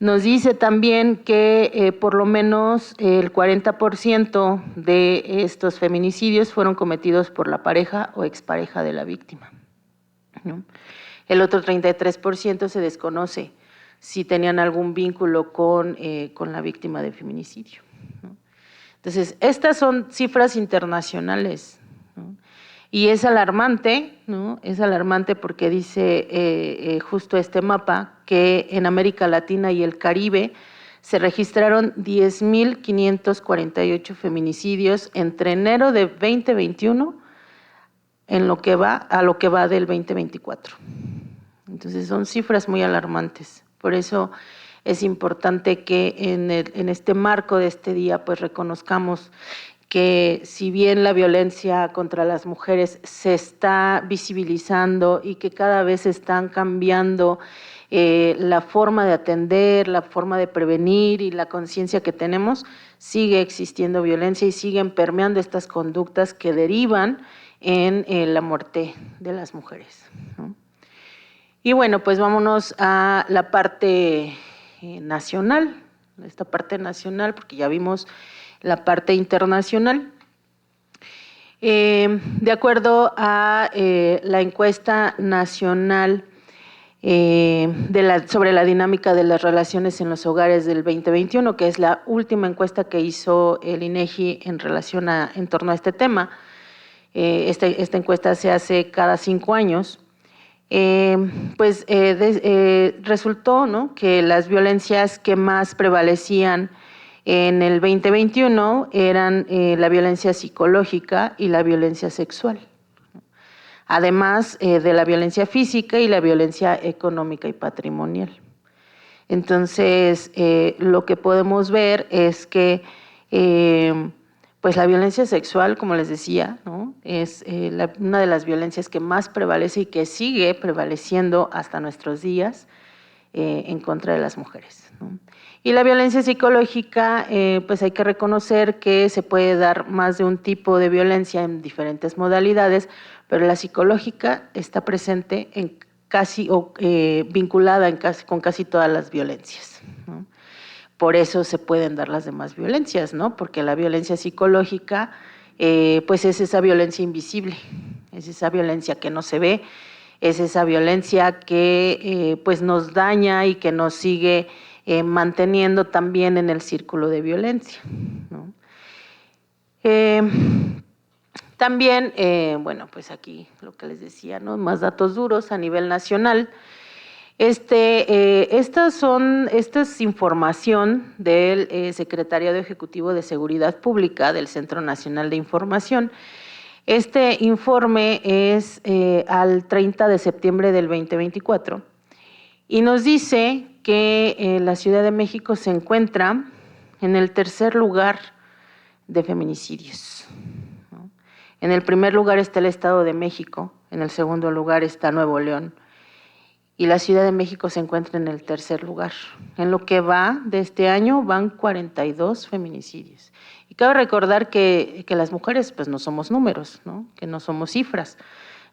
D: Nos dice también que por lo menos el 40% de estos feminicidios fueron cometidos por la pareja o expareja de la víctima, ¿no? El otro 33% se desconoce si tenían algún vínculo con la víctima de feminicidio, ¿no? Entonces, estas son cifras internacionales, ¿no? Y es alarmante, ¿no? Es alarmante porque dice justo este mapa que en América Latina y el Caribe se registraron 10,548 feminicidios entre enero de 2021 a lo que va del 2024. Entonces, son cifras muy alarmantes. Por eso es importante que en este marco de este día pues reconozcamos que si bien la violencia contra las mujeres se está visibilizando y que cada vez están cambiando la forma de atender, la forma de prevenir y la conciencia que tenemos, sigue existiendo violencia y siguen permeando estas conductas que derivan en la muerte de las mujeres, ¿no? Y bueno, pues vámonos a la parte nacional, esta parte nacional, porque ya vimos la parte internacional. De acuerdo a la encuesta nacional sobre la dinámica de las relaciones en los hogares del 2021, que es la última encuesta que hizo el INEGI en torno a este tema. Esta encuesta se hace cada 5 años. Resultó, ¿no?, que las violencias que más prevalecían en el 2021 eran la violencia psicológica y la violencia sexual, además de la violencia física y la violencia económica y patrimonial. Entonces, lo que podemos ver es que pues la violencia sexual, como les decía, ¿no?, es una de las violencias que más prevalece y que sigue prevaleciendo hasta nuestros días en contra de las mujeres, ¿no? Y la violencia psicológica, pues hay que reconocer que se puede dar más de un tipo de violencia en diferentes modalidades, pero la psicológica está presente en casi o vinculada con casi todas las violencias, ¿no? Por eso se pueden dar las demás violencias, ¿no? Porque la violencia psicológica, pues es esa violencia invisible, es esa violencia que no se ve, es esa violencia que pues nos daña y que nos sigue manteniendo también en el círculo de violencia, ¿no? También, bueno, pues aquí lo que les decía, ¿no?, más datos duros a nivel nacional. Esta es información del Secretariado Ejecutivo de Seguridad Pública del Centro Nacional de Información. Este informe es al 30 de septiembre del 2024 y nos dice que la Ciudad de México se encuentra en el tercer lugar de feminicidios, ¿no? En el primer lugar está el Estado de México, en el segundo lugar está Nuevo León, y la Ciudad de México se encuentra en el tercer lugar. En lo que va de este año van 42 feminicidios. Y cabe recordar que las mujeres pues no somos números, ¿no?, que no somos cifras.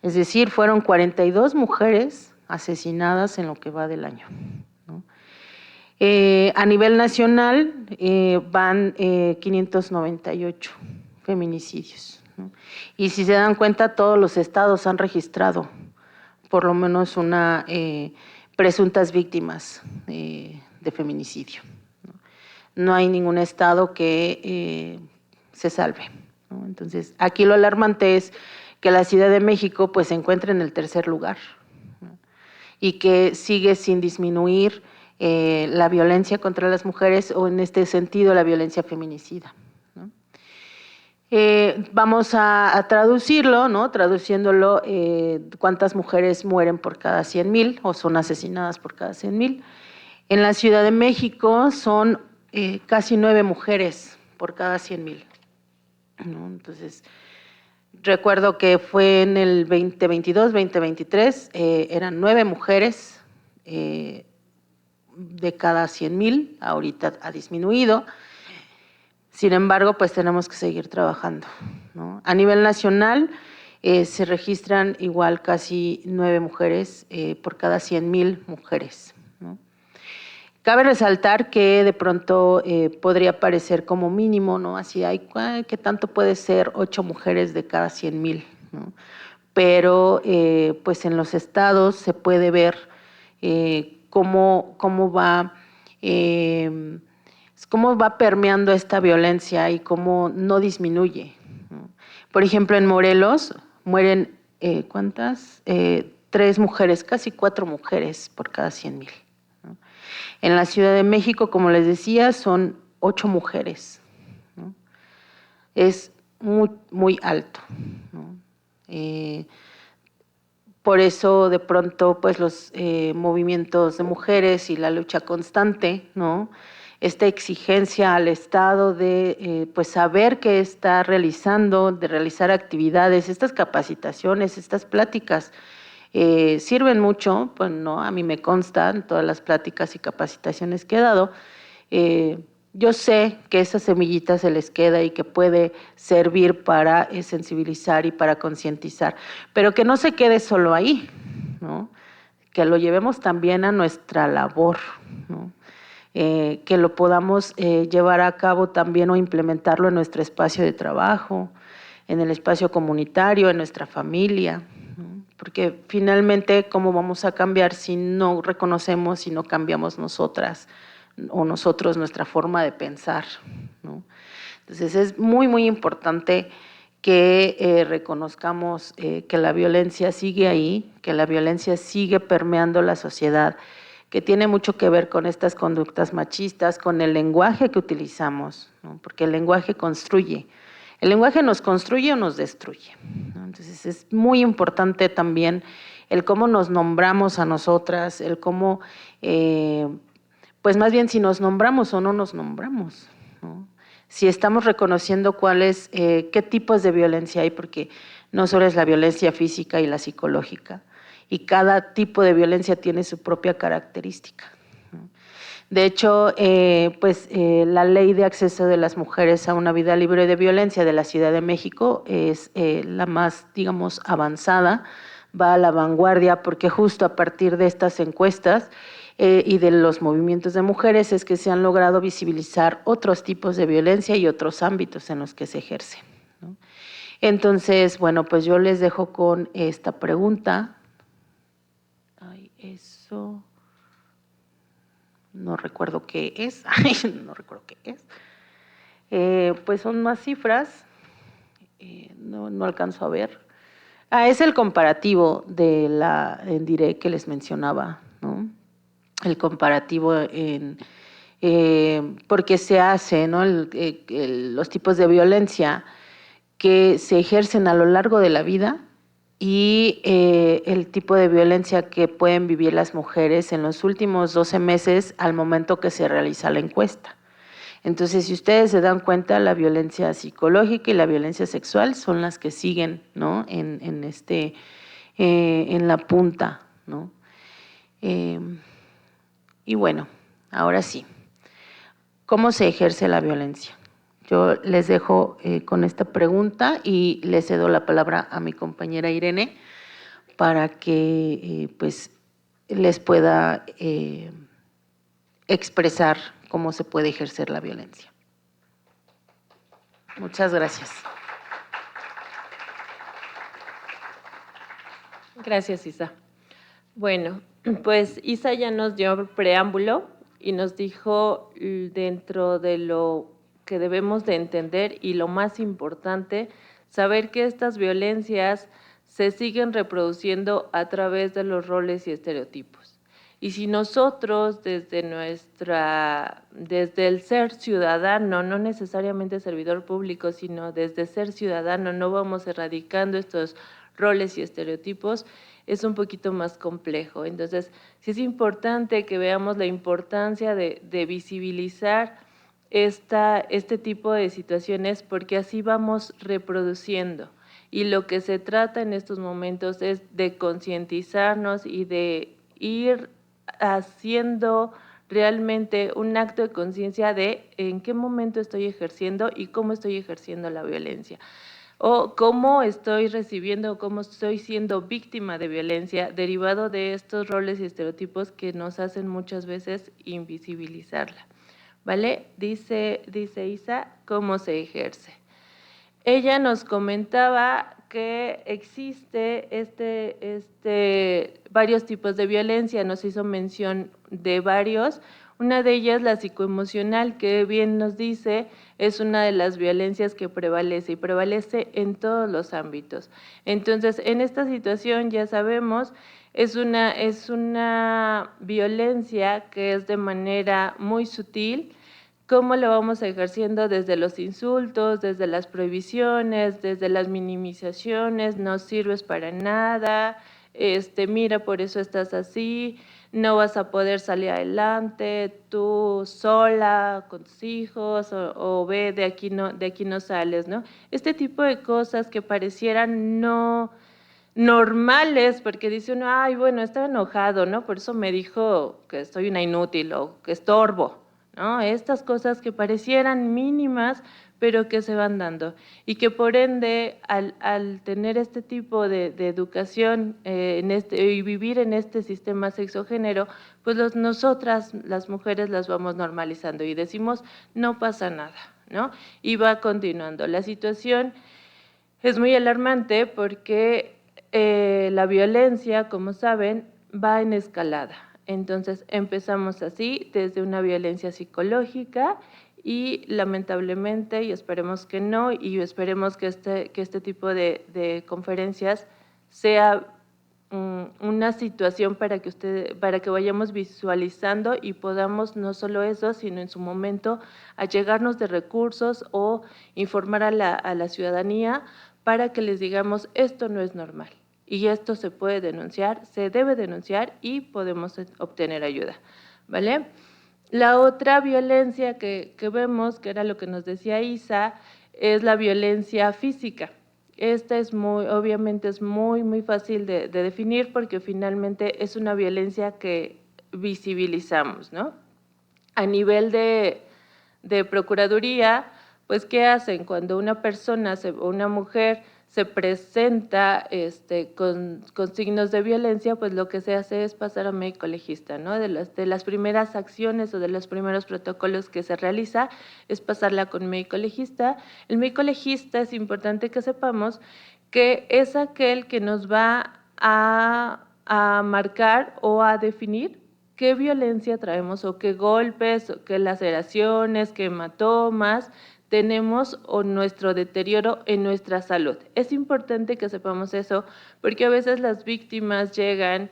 D: Es decir, fueron 42 mujeres asesinadas en lo que va del año, ¿no? A nivel nacional van 598 feminicidios, ¿no? Y si se dan cuenta, todos los estados han registrado por lo menos una presuntas víctimas de feminicidio, ¿no? No hay ningún estado que se salve, ¿no? Entonces, aquí lo alarmante es que la Ciudad de México pues se encuentra en el tercer lugar, ¿no?, y que sigue sin disminuir la violencia contra las mujeres o en este sentido la violencia feminicida, ¿no? Vamos a traducirlo, ¿no?, traduciéndolo, cuántas mujeres mueren por cada 100,000 o son asesinadas por cada 100,000. En la Ciudad de México son casi 9 mujeres por cada 100,000, ¿no? Entonces, recuerdo que fue en el 2022, 2023, eran 9 mujeres de cada 100,000, ahorita ha disminuido. Sin embargo, pues tenemos que seguir trabajando, ¿no? A nivel nacional se registran igual casi 9 mujeres por cada 100,000 mujeres, ¿no? Cabe resaltar que de pronto podría parecer como mínimo, ¿no? Así hay, ¿qué tanto puede ser 8 mujeres de cada 100,000, ¿no? Pero pues en los estados se puede ver cómo va permeando esta violencia y cómo no disminuye, ¿no? Por ejemplo, en Morelos mueren, ¿cuántas? 3 mujeres, casi 4 mujeres por cada 100,000, ¿no? En la Ciudad de México, como les decía, son 8 mujeres, ¿no? Es muy, muy alto, ¿no? Por eso, de pronto, pues los movimientos de mujeres y la lucha constante, ¿no?, esta exigencia al Estado de pues saber qué está realizando, de realizar actividades, estas capacitaciones, estas pláticas, sirven mucho, pues no, a mí me constan todas las pláticas y capacitaciones que he dado. Yo sé que esa semillita se les queda y que puede servir para sensibilizar y para concientizar, pero que no se quede solo ahí, ¿no?, que lo llevemos también a nuestra labor, ¿no?, que lo podamos llevar a cabo también o implementarlo en nuestro espacio de trabajo, en el espacio comunitario, en nuestra familia, ¿no?, porque finalmente, ¿cómo vamos a cambiar si no reconocemos, si no cambiamos nosotras o nosotros nuestra forma de pensar, ¿no? Entonces, es muy, muy importante que reconozcamos que la violencia sigue ahí, que la violencia sigue permeando la sociedad, que tiene mucho que ver con estas conductas machistas, con el lenguaje que utilizamos, ¿no? Porque el lenguaje construye. El lenguaje nos construye o nos destruye, ¿no? Entonces, es muy importante también el cómo nos nombramos a nosotras, el cómo, pues más bien si nos nombramos o no nos nombramos, ¿no? Si estamos reconociendo cuáles, qué tipos de violencia hay, porque no solo es la violencia física y la psicológica, y cada tipo de violencia tiene su propia característica, ¿no? De hecho, la ley de acceso de las mujeres a una vida libre de violencia de la Ciudad de México es la más, digamos, avanzada, va a la vanguardia, porque justo a partir de estas encuestas y de los movimientos de mujeres es que se han logrado visibilizar otros tipos de violencia y otros ámbitos en los que se ejerce, ¿no? Entonces, bueno, pues yo les dejo con esta pregunta. Ay, eso no recuerdo qué es. No recuerdo qué es. Pues son más cifras. No alcanzo a ver. Es el comparativo de la ENDIRE que les mencionaba, ¿no? El comparativo porque se hace, ¿no? Los tipos de violencia que se ejercen a lo largo de la vida y el tipo de violencia que pueden vivir las mujeres en los últimos 12 meses al momento que se realiza la encuesta. Entonces, si ustedes se dan cuenta, la violencia psicológica y la violencia sexual son las que siguen, ¿no? En la punta, ¿no? Y bueno, ahora sí, ¿cómo se ejerce la violencia? Yo les dejo con esta pregunta y le cedo la palabra a mi compañera Irene para que pues les pueda expresar cómo se puede ejercer la violencia. Muchas gracias.
L: Gracias, Isa. Bueno, pues Isa ya nos dio el preámbulo y nos dijo dentro de lo que debemos de entender y lo más importante, saber que estas violencias se siguen reproduciendo a través de los roles y estereotipos. Y si nosotros desde el ser ciudadano, no necesariamente servidor público, sino desde ser ciudadano, no vamos erradicando estos roles y estereotipos, es un poquito más complejo. Entonces, sí es importante que veamos la importancia de visibilizar este tipo de situaciones, porque así vamos reproduciendo. Y lo que se trata en estos momentos es de concientizarnos y de ir haciendo realmente un acto de conciencia de en qué momento estoy ejerciendo y cómo estoy ejerciendo la violencia, o cómo estoy recibiendo, cómo estoy siendo víctima de violencia derivado de estos roles y estereotipos que nos hacen muchas veces invisibilizarla, ¿vale? Dice Isa, ¿cómo se ejerce? Ella nos comentaba que existe varios tipos de violencia, nos hizo mención de varios. Una de ellas, la psicoemocional, que bien nos dice, es una de las violencias que prevalece y prevalece en todos los ámbitos. Entonces, en esta situación ya sabemos, es una violencia que es de manera muy sutil. ¿Cómo lo vamos ejerciendo? Desde los insultos, desde las prohibiciones, desde las minimizaciones, no sirves para nada, mira, por eso estás así, no vas a poder salir adelante, tú sola, con tus hijos, o ve, de aquí no sales, ¿no? Este tipo de cosas que parecieran no normales, porque dice uno, ay, bueno, estaba enojado, ¿no? Por eso me dijo que soy una inútil o que estorbo, ¿no? Estas cosas que parecieran mínimas, pero que se van dando. Y que por ende, al tener este tipo de educación y vivir en este sistema sexogénero, pues nosotras, las mujeres, las vamos normalizando y decimos, no pasa nada, ¿no? Y va continuando. La situación es muy alarmante porque la violencia, como saben, va en escalada. Entonces, empezamos así, desde una violencia psicológica y lamentablemente, y esperemos que no, y esperemos que este tipo de conferencias sea una situación para que vayamos visualizando y podamos no solo eso, sino en su momento allegarnos de recursos o informar a la ciudadanía para que les digamos esto no es normal y esto se puede denunciar, se debe denunciar y podemos obtener ayuda, ¿vale? La otra violencia que vemos, que era lo que nos decía Isa, es la violencia física. Esta obviamente es muy fácil de definir porque finalmente es una violencia que visibilizamos, ¿no? A nivel de Procuraduría, pues, ¿qué hacen? Cuando una persona o una mujer se presenta con signos de violencia, pues lo que se hace es pasar a médico legista, ¿no? De las primeras acciones o de los primeros protocolos que se realiza es pasarla con médico legista. El médico legista es importante que sepamos que es aquel que nos va a marcar o a definir qué violencia traemos o qué golpes, o qué laceraciones, qué hematomas tenemos o nuestro deterioro en nuestra salud. Es importante que sepamos eso porque a veces las víctimas llegan,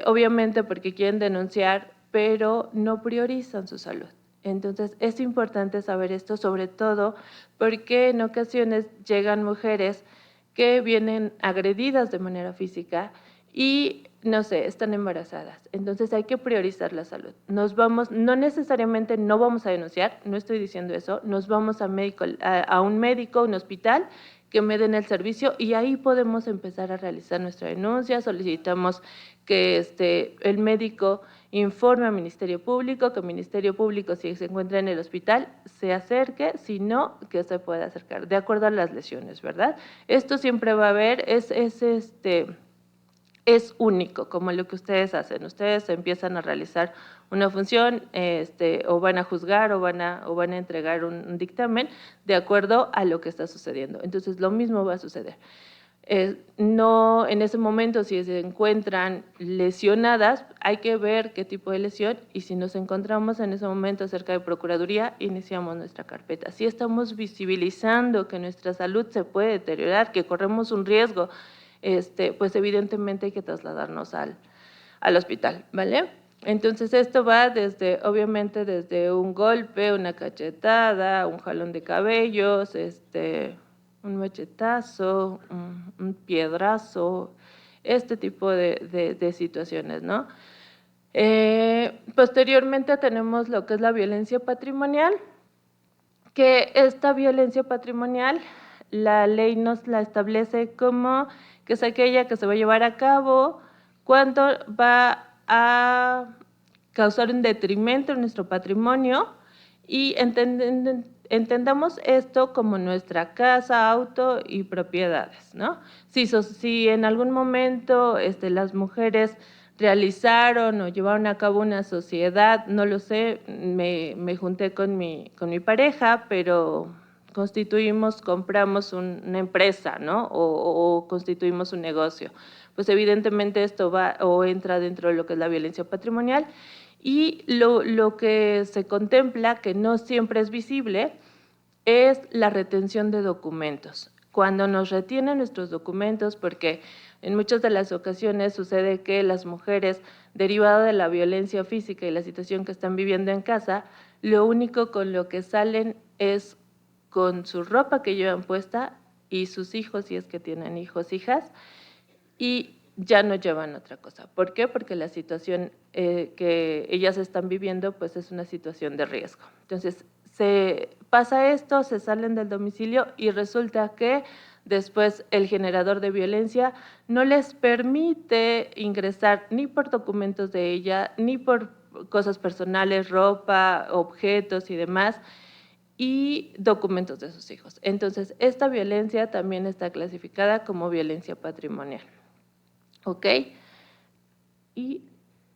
L: obviamente porque quieren denunciar, pero no priorizan su salud. Entonces, es importante saber esto, sobre todo porque en ocasiones llegan mujeres que vienen agredidas de manera física y, no sé, están embarazadas. Entonces hay que priorizar la salud. No necesariamente no vamos a denunciar, no estoy diciendo eso, nos vamos a un médico, un hospital, que me den el servicio y ahí podemos empezar a realizar nuestra denuncia, solicitamos que el médico informe al Ministerio Público, que el Ministerio Público, si se encuentra en el hospital, se acerque, si no, que se pueda acercar, de acuerdo a las lesiones, ¿verdad? Esto siempre va a haber, es único, como lo que ustedes hacen. Ustedes empiezan a realizar una función, o van a juzgar o van a entregar un dictamen de acuerdo a lo que está sucediendo. Entonces, lo mismo va a suceder. No, en ese momento, si se encuentran lesionadas, hay que ver qué tipo de lesión y si nos encontramos en ese momento cerca de Procuraduría, iniciamos nuestra carpeta. Si estamos visibilizando que nuestra salud se puede deteriorar, que corremos un riesgo, pues evidentemente hay que trasladarnos al hospital, ¿vale? Entonces esto va obviamente desde un golpe, una cachetada, un jalón de cabellos, un machetazo, un piedrazo, este tipo de situaciones, ¿no? Posteriormente tenemos lo que es la violencia patrimonial, que esta violencia patrimonial, la ley nos la establece como que es aquella que se va a llevar a cabo cuando va a causar un detrimento en nuestro patrimonio y entendamos esto como nuestra casa, auto y propiedades, ¿no? Si en algún momento las mujeres realizaron o llevaron a cabo una sociedad, no lo sé, me junté con mi pareja, pero compramos una empresa, ¿no? O constituimos un negocio. Pues evidentemente esto va o entra dentro de lo que es la violencia patrimonial y lo que se contempla, que no siempre es visible, es la retención de documentos. Cuando nos retienen nuestros documentos, porque en muchas de las ocasiones sucede que las mujeres, derivado de la violencia física y la situación que están viviendo en casa, lo único con lo que salen es con su ropa que llevan puesta y sus hijos, si es que tienen hijos, hijas, y ya no llevan otra cosa. ¿Por qué? Porque la situación que ellas están viviendo, pues es una situación de riesgo. Entonces, se pasa esto, se salen del domicilio y resulta que después el generador de violencia no les permite ingresar ni por documentos de ella, ni por cosas personales, ropa, objetos y demás, y documentos de sus hijos. Entonces, esta violencia también está clasificada como violencia patrimonial. ¿Ok? Y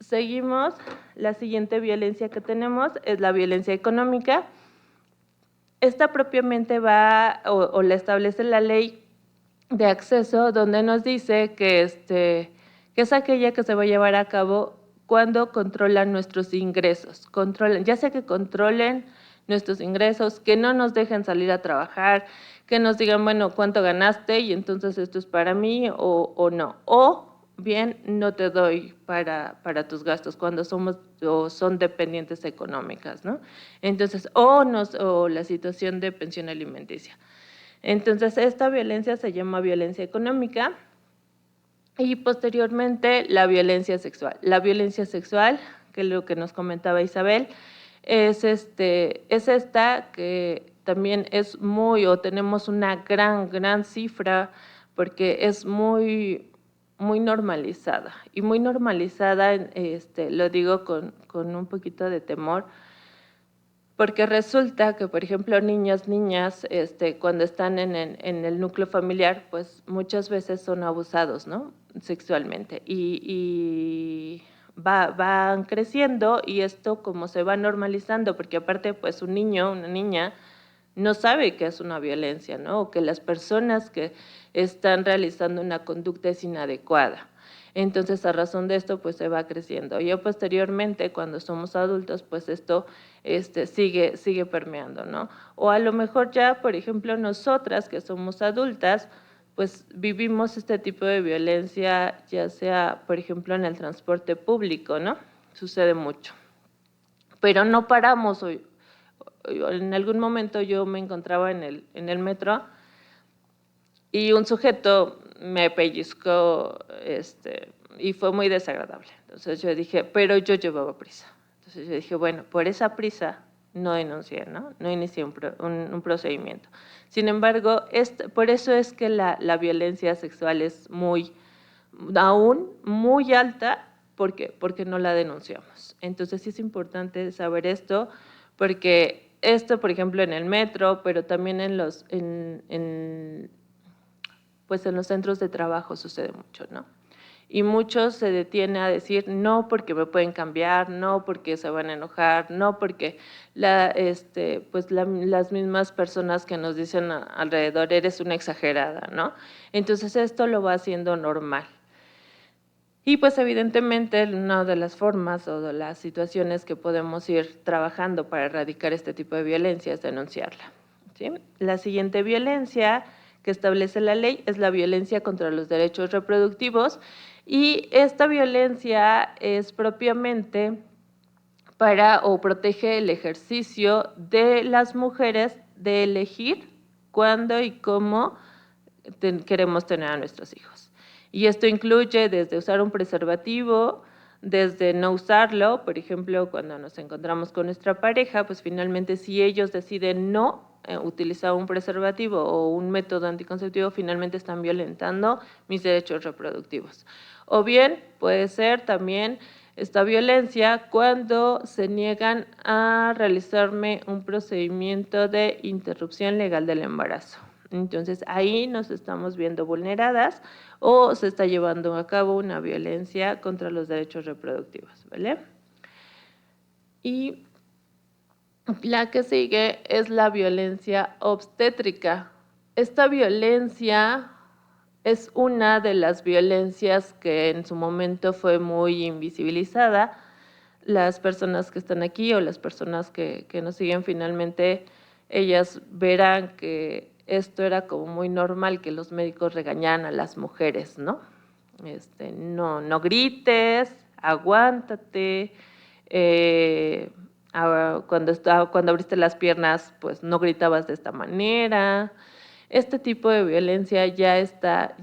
L: seguimos. La siguiente violencia que tenemos es la violencia económica. Esta propiamente va, o la establece la ley, de acceso donde nos dice que es aquella que se va a llevar a cabo cuando controlan nuestros ingresos, ya sea que controlen nuestros ingresos, que no nos dejen salir a trabajar, que nos digan, bueno, ¿cuánto ganaste? Y entonces esto es para mí o no. O bien, no te doy para tus gastos cuando son dependientes económicas, ¿no? Entonces, o la situación de pensión alimenticia. Entonces, esta violencia se llama violencia económica y posteriormente la violencia sexual. La violencia sexual, que es lo que nos comentaba Isabel, es esta que también es tenemos una gran cifra porque es muy normalizada y muy normalizada, lo digo con un poquito de temor, porque resulta que, por ejemplo, niñas, cuando están en el núcleo familiar, pues muchas veces son abusados, ¿no? Sexualmente y van creciendo y esto como se va normalizando, porque aparte pues un niño, una niña no sabe que es una violencia, ¿no? O que las personas que están realizando una conducta es inadecuada. Entonces, a razón de esto, pues se va creciendo. Y posteriormente, cuando somos adultos, pues esto sigue permeando, ¿no? O a lo mejor ya, por ejemplo, nosotras que somos adultas, pues vivimos este tipo de violencia, ya sea, por ejemplo, en el transporte público, ¿no? Sucede mucho. Pero no paramos. En algún momento yo me encontraba en el metro y un sujeto me pellizcó y fue muy desagradable. Entonces yo dije, pero yo llevaba prisa. Entonces yo dije, bueno, por esa prisa no denuncié, no inicié un procedimiento. Sin embargo, por eso es que la violencia sexual es aún muy alta, porque no la denunciamos. Entonces sí es importante saber esto, porque esto, por ejemplo, en el metro, pero también en los centros de trabajo sucede mucho, ¿no? Y muchos se detienen a decir, no porque me pueden cambiar, no porque se van a enojar, no porque las mismas personas que nos dicen alrededor, eres una exagerada, ¿no? Entonces esto lo va haciendo normal. Y pues evidentemente una de las formas o de las situaciones que podemos ir trabajando para erradicar este tipo de violencia es denunciarla, ¿sí? La siguiente violencia que establece la ley es la violencia contra los derechos reproductivos y esta violencia es propiamente protege el ejercicio de las mujeres de elegir cuándo y cómo queremos tener a nuestros hijos. Y esto incluye desde usar un preservativo, desde no usarlo, por ejemplo, cuando nos encontramos con nuestra pareja, pues finalmente si ellos deciden no utilizar un preservativo o un método anticonceptivo, finalmente están violentando mis derechos reproductivos. O bien puede ser también esta violencia cuando se niegan a realizarme un procedimiento de interrupción legal del embarazo. Entonces ahí nos estamos viendo vulneradas o se está llevando a cabo una violencia contra los derechos reproductivos, ¿vale? Y la que sigue es la violencia obstétrica. Esta violencia es una de las violencias que en su momento fue muy invisibilizada. Las personas que están aquí o las personas que nos siguen finalmente, ellas verán que esto era como muy normal que los médicos regañaran a las mujeres, ¿no? No grites, aguántate, cuando abriste las piernas, pues no gritabas de esta manera. Este tipo de violencia ya está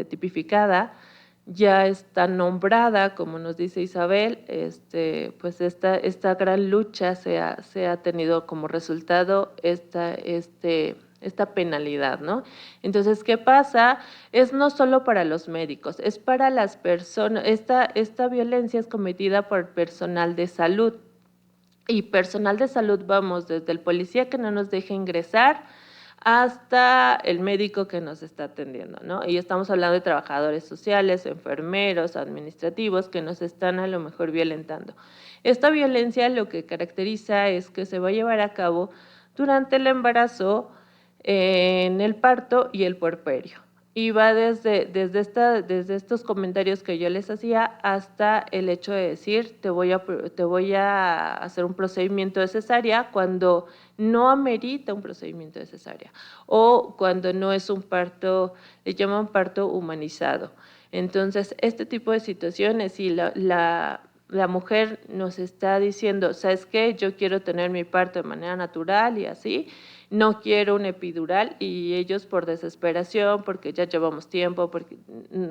L: tipificada, ya está nombrada, como nos dice Isabel, pues esta gran lucha se ha tenido como resultado esta penalidad, ¿no? Entonces, ¿qué pasa? Es no solo para los médicos, es para las personas, esta violencia es cometida por personal de salud, y personal de salud vamos desde el policía que no nos deja ingresar hasta el médico que nos está atendiendo, ¿no? Y estamos hablando de trabajadores sociales, enfermeros, administrativos que nos están a lo mejor violentando. Esta violencia lo que caracteriza es que se va a llevar a cabo durante el embarazo, en el parto y el puerperio. Y va desde estos comentarios que yo les hacía hasta el hecho de decir, te voy a hacer un procedimiento de cesárea cuando no amerita un procedimiento de cesárea o cuando no es un parto, le llaman parto humanizado. Entonces, este tipo de situaciones, si la mujer nos está diciendo, ¿sabes qué? Yo quiero tener mi parto de manera natural y así, no quiero un epidural, y ellos por desesperación, porque ya llevamos tiempo, porque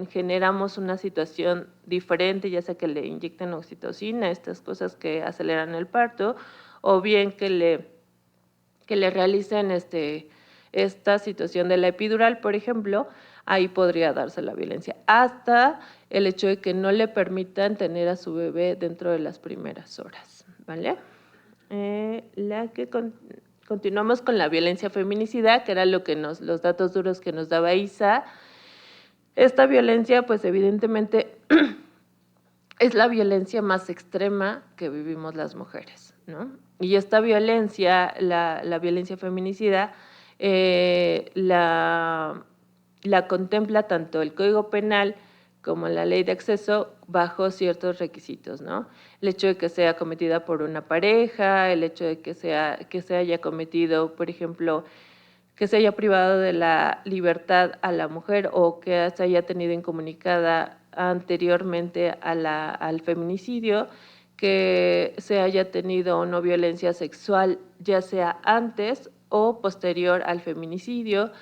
L: generamos una situación diferente, ya sea que le inyecten oxitocina, estas cosas que aceleran el parto, o bien que le realicen esta situación de la epidural, por ejemplo, ahí podría darse la violencia, hasta el hecho de que no le permitan tener a su bebé dentro de las primeras horas, ¿vale? Continuamos con la violencia feminicida, que era los datos duros que nos daba Isa. Esta violencia, pues evidentemente, es la violencia más extrema que vivimos las mujeres, ¿no? Y esta violencia, la violencia feminicida, la contempla tanto el Código Penal como la Ley de Acceso bajo ciertos requisitos, ¿no? El hecho de que sea cometida por una pareja, el hecho de que se haya cometido, por ejemplo, que se haya privado de la libertad a la mujer o que se haya tenido incomunicada anteriormente al feminicidio, que se haya tenido o no violencia sexual, ya sea antes o posterior al feminicidio,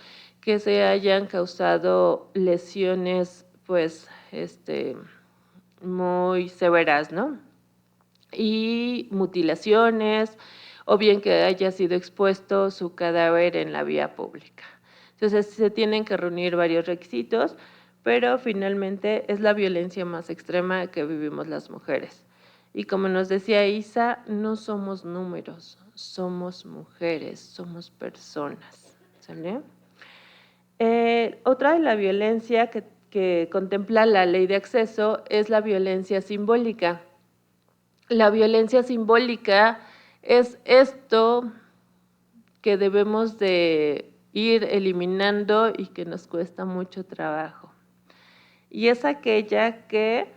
L: que se hayan causado lesiones, pues, muy severas, ¿no? Y mutilaciones, o bien que haya sido expuesto su cadáver en la vía pública. Entonces, se tienen que reunir varios requisitos, pero finalmente es la violencia más extrema que vivimos las mujeres. Y como nos decía Isa, no somos números, somos mujeres, somos personas, ¿sale? Otra de la violencia que contempla la Ley de Acceso es la violencia simbólica. La violencia simbólica es esto que debemos de ir eliminando y que nos cuesta mucho trabajo. Y es aquella que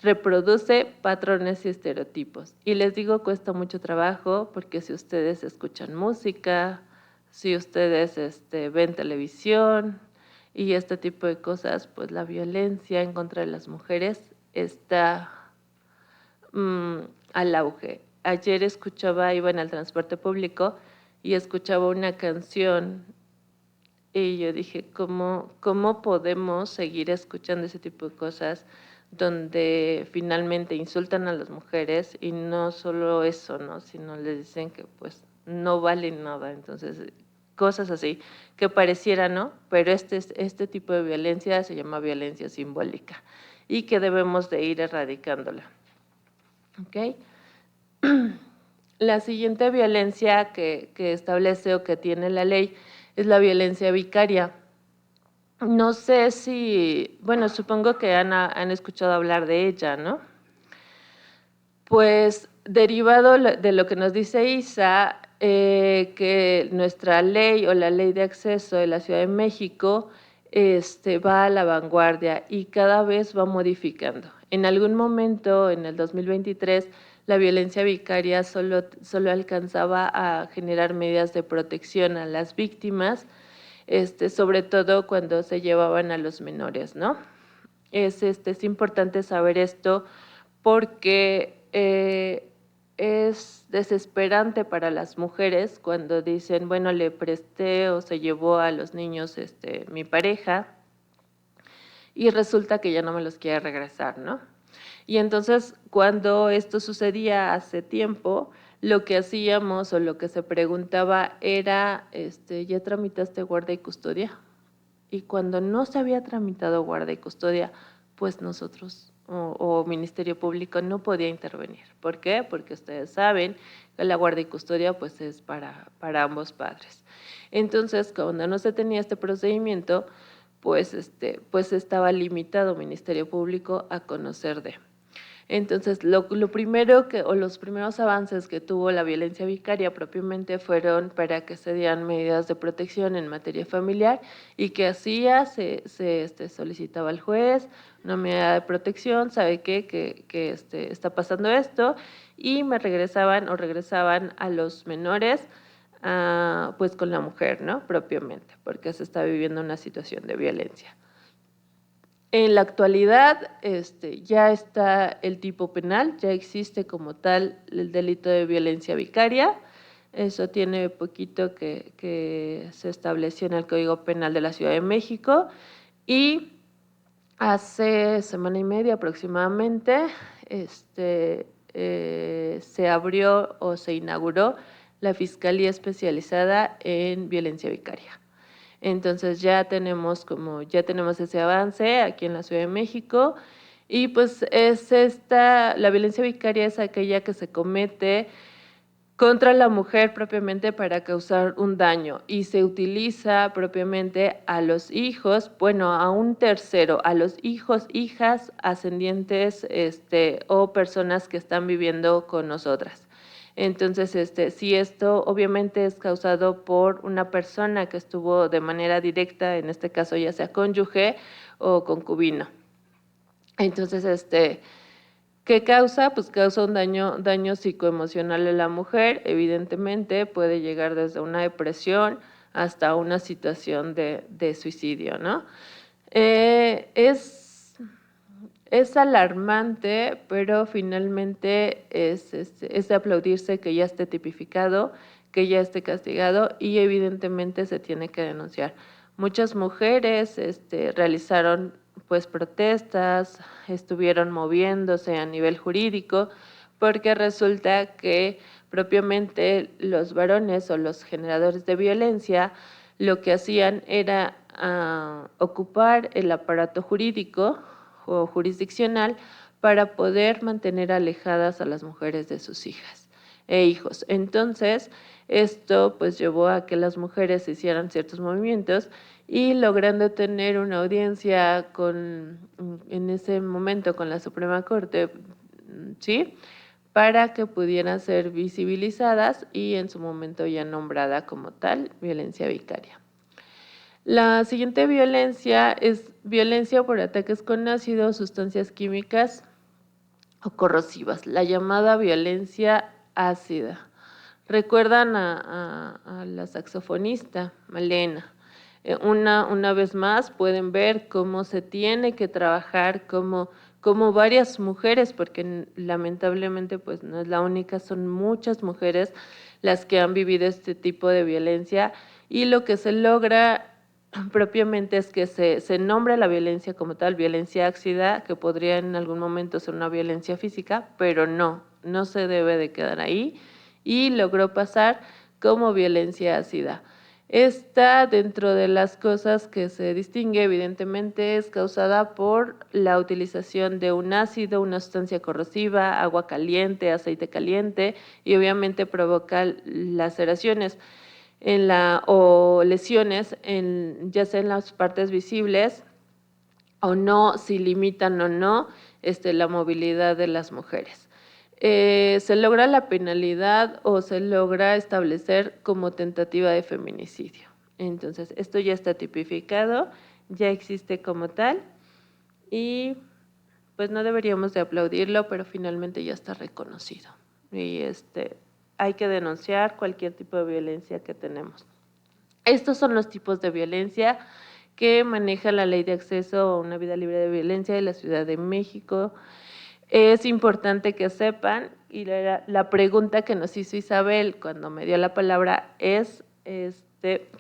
L: reproduce patrones y estereotipos. Y les digo cuesta mucho trabajo porque si ustedes escuchan música, si ustedes ven televisión y este tipo de cosas, pues la violencia en contra de las mujeres está al auge. Ayer iba en el transporte público y escuchaba una canción y yo dije, ¿cómo podemos seguir escuchando ese tipo de cosas donde finalmente insultan a las mujeres y no solo eso, ¿no? Sino les dicen que pues no valen nada? Entonces, cosas así que pareciera, ¿no? Pero este tipo de violencia se llama violencia simbólica y que debemos de ir erradicándola. ¿Ok? La siguiente violencia que establece o que tiene la ley es la violencia vicaria. No sé si, bueno, supongo que han escuchado hablar de ella, ¿no? Pues derivado de lo que nos dice Isa, que nuestra ley o la Ley de Acceso de la Ciudad de México va a la vanguardia y cada vez va modificando. En algún momento, en el 2023, la violencia vicaria solo alcanzaba a generar medidas de protección a las víctimas, sobre todo cuando se llevaban a los menores, ¿no? Es importante saber esto porque es desesperante para las mujeres cuando dicen, bueno, le presté o se llevó a los niños mi pareja y resulta que ya no me los quiere regresar, ¿no? Y entonces, cuando esto sucedía hace tiempo, lo que hacíamos o lo que se preguntaba era, ¿ya tramitaste guarda y custodia? Y cuando no se había tramitado guarda y custodia, pues nosotros o Ministerio Público no podía intervenir. ¿Por qué? Porque ustedes saben que la guarda y custodia pues es para ambos padres. Entonces, cuando no se tenía este procedimiento, pues estaba limitado Ministerio Público a conocer de. Entonces, lo primero los primeros avances que tuvo la violencia vicaria propiamente fueron para que se dieran medidas de protección en materia familiar y que hacía, se solicitaba al juez una medida de protección, ¿sabe qué? Que está pasando esto, y regresaban a los menores pues con la mujer, ¿no? Propiamente, porque se está viviendo una situación de violencia. En la actualidad ya está el tipo penal, ya existe como tal el delito de violencia vicaria. Eso tiene poquito que se estableció en el Código Penal de la Ciudad de México, y hace semana y media aproximadamente se abrió o se inauguró la Fiscalía Especializada en Violencia Vicaria. Entonces ya tenemos ese avance aquí en la Ciudad de México, y pues la violencia vicaria es aquella que se comete contra la mujer propiamente para causar un daño, y se utiliza propiamente a los hijos, a un tercero, a los hijos, hijas, ascendientes o personas que están viviendo con nosotras. Entonces, si esto obviamente es causado por una persona que estuvo de manera directa, en este caso ya sea cónyuge o concubino. Entonces, ¿qué causa? Pues causa un daño psicoemocional a la mujer, evidentemente puede llegar desde una depresión hasta una situación de suicidio, ¿no? Es alarmante, pero finalmente es de aplaudirse que ya esté tipificado, que ya esté castigado, y evidentemente se tiene que denunciar. Muchas mujeres realizaron pues protestas, estuvieron moviéndose a nivel jurídico, porque resulta que propiamente los varones o los generadores de violencia lo que hacían era ocupar el aparato jurídico o jurisdiccional para poder mantener alejadas a las mujeres de sus hijas e hijos. Entonces, esto pues llevó a que las mujeres hicieran ciertos movimientos, y logrando tener una audiencia en ese momento con la Suprema Corte, ¿sí?, para que pudieran ser visibilizadas y en su momento ya nombrada como tal violencia vicaria. La siguiente violencia es violencia por ataques con ácido, sustancias químicas o corrosivas, la llamada violencia ácida. ¿Recuerdan a la saxofonista Malena? Una vez más pueden ver cómo se tiene que trabajar, como varias mujeres, porque lamentablemente pues no es la única, son muchas mujeres las que han vivido este tipo de violencia, y lo que se logra propiamente es que se nombre la violencia como tal, violencia ácida, que podría en algún momento ser una violencia física, pero no se debe de quedar ahí, y logró pasar como violencia ácida. Esta, dentro de las cosas que se distingue, evidentemente es causada por la utilización de un ácido, una sustancia corrosiva, agua caliente, aceite caliente, y obviamente provoca laceraciones o lesiones, ya sea en las partes visibles o no, si limitan o no la movilidad de las mujeres. Se logra la penalidad o se logra establecer como tentativa de feminicidio. Entonces, esto ya está tipificado, ya existe como tal, y pues no deberíamos de aplaudirlo, pero finalmente ya está reconocido. Y hay que denunciar cualquier tipo de violencia que tenemos. Estos son los tipos de violencia que maneja la Ley de Acceso a una Vida Libre de Violencia de la Ciudad de México. Es importante que sepan, y la pregunta que nos hizo Isabel cuando me dio la palabra es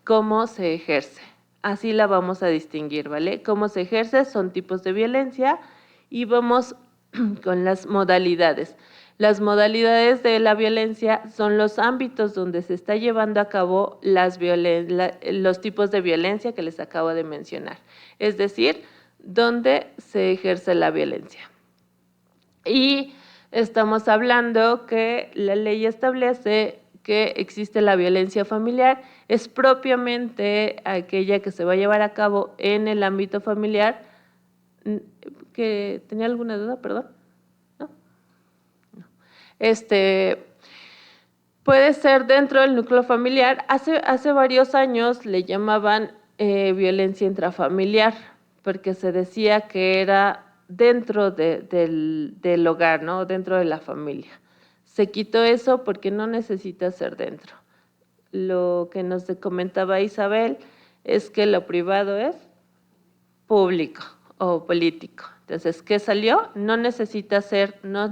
L: cómo se ejerce. Así la vamos a distinguir, ¿vale? Cómo se ejerce son tipos de violencia, y vamos con las modalidades. Las modalidades de la violencia son los ámbitos donde se está llevando a cabo los tipos de violencia que les acabo de mencionar, es decir, donde se ejerce la violencia. Y estamos hablando que la ley establece que existe la violencia familiar, es propiamente aquella que se va a llevar a cabo en el ámbito familiar. ¿Que tenía alguna duda? Perdón. ¿No? Puede ser dentro del núcleo familiar. Hace varios años le llamaban violencia intrafamiliar, porque se decía que era dentro del hogar, ¿no? Dentro de la familia. Se quitó eso porque no necesita ser dentro. Lo que nos comentaba Isabel es que lo privado es público o político. Entonces, ¿qué salió? No necesita ser dentro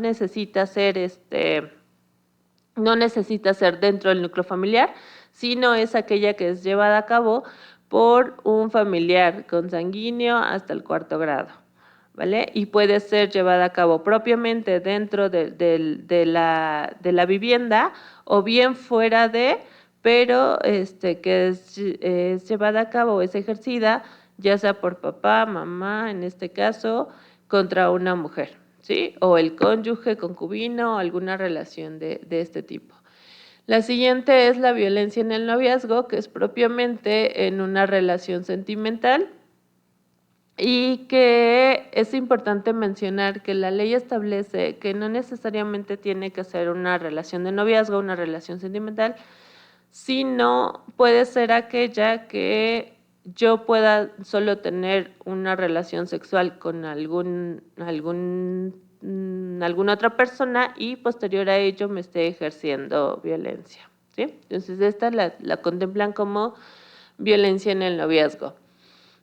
L: del núcleo familiar, sino es aquella que es llevada a cabo por un familiar consanguíneo hasta el 4º grado, ¿vale? Y puede ser llevada a cabo propiamente dentro de la vivienda o bien fuera de, pero que es llevada a cabo, es ejercida, ya sea por papá, mamá, en este caso, contra una mujer, ¿sí? O el cónyuge, concubino, alguna relación de este tipo. La siguiente es la violencia en el noviazgo, que es propiamente en una relación sentimental, y que es importante mencionar que la ley establece que no necesariamente tiene que ser una relación de noviazgo, una relación sentimental, sino puede ser aquella que yo pueda solo tener una relación sexual con alguna otra persona y posterior a ello me esté ejerciendo violencia, ¿sí? Entonces esta la contemplan como violencia en el noviazgo.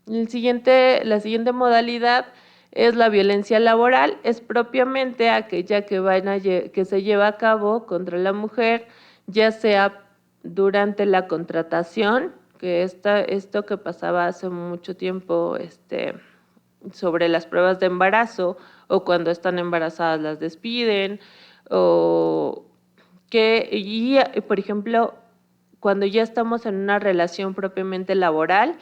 L: La siguiente modalidad es la violencia laboral, es propiamente aquella que se lleva a cabo contra la mujer, ya sea durante la contratación, que esto que pasaba hace mucho tiempo sobre las pruebas de embarazo, o cuando están embarazadas las despiden, por ejemplo, cuando ya estamos en una relación propiamente laboral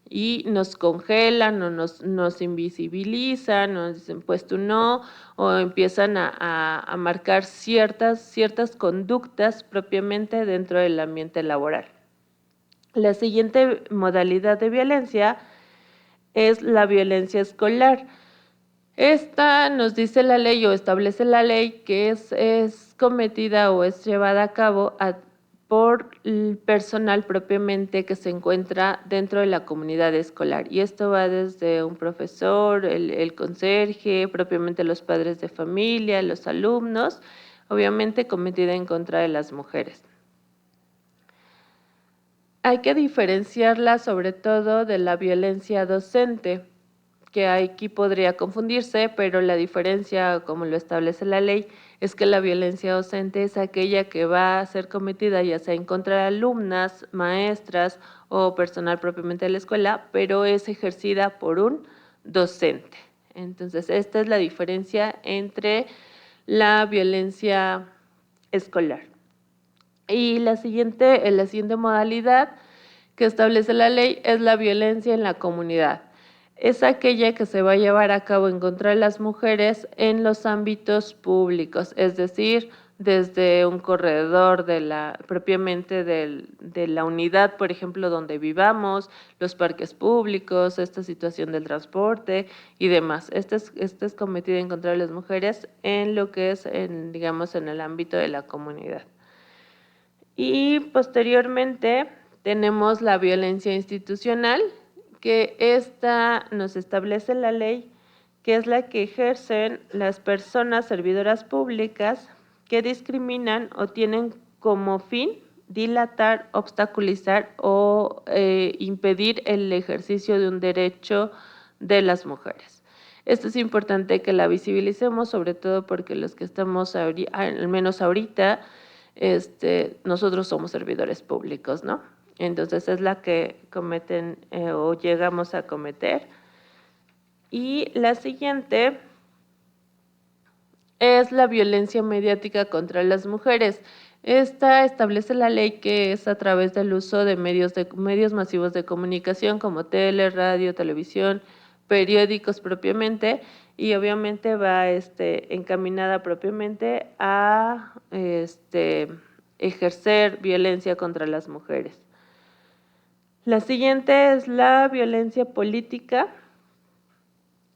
L: y nos congelan o nos invisibilizan, nos dicen pues tú no, o empiezan a marcar ciertas conductas propiamente dentro del ambiente laboral. La siguiente modalidad de violencia es la violencia escolar. Esta nos dice la ley o establece la ley que es cometida o es llevada a cabo por el personal propiamente que se encuentra dentro de la comunidad escolar. Y esto va desde un profesor, el conserje, propiamente los padres de familia, los alumnos, obviamente cometida en contra de las mujeres. Hay que diferenciarla sobre todo de la violencia docente, que aquí podría confundirse, pero la diferencia, como lo establece la ley, es que la violencia docente es aquella que va a ser cometida ya sea en contra de alumnas, maestras o personal propiamente de la escuela, pero es ejercida por un docente. Entonces, esta es la diferencia entre la violencia escolar. Y la siguiente modalidad que establece la ley es la violencia en la comunidad. Es aquella que se va a llevar a cabo en contra de las mujeres en los ámbitos públicos, es decir, desde un corredor propiamente de la unidad, por ejemplo, donde vivamos, los parques públicos, esta situación del transporte y demás. Esta es cometida en contra de las mujeres en lo que es, digamos, en el ámbito de la comunidad. Y posteriormente tenemos la violencia institucional, que esta nos establece la ley, que es la que ejercen las personas servidoras públicas que discriminan o tienen como fin dilatar, obstaculizar o impedir el ejercicio de un derecho de las mujeres. Esto es importante que la visibilicemos, sobre todo porque los que estamos, al menos ahorita, nosotros somos servidores públicos, ¿no? Entonces es la que cometen o llegamos a cometer. Y la siguiente es la violencia mediática contra las mujeres. Esta establece la ley que es a través del uso de medios masivos de comunicación como tele, radio, televisión, periódicos propiamente, y obviamente va encaminada propiamente a ejercer violencia contra las mujeres. La siguiente es la violencia política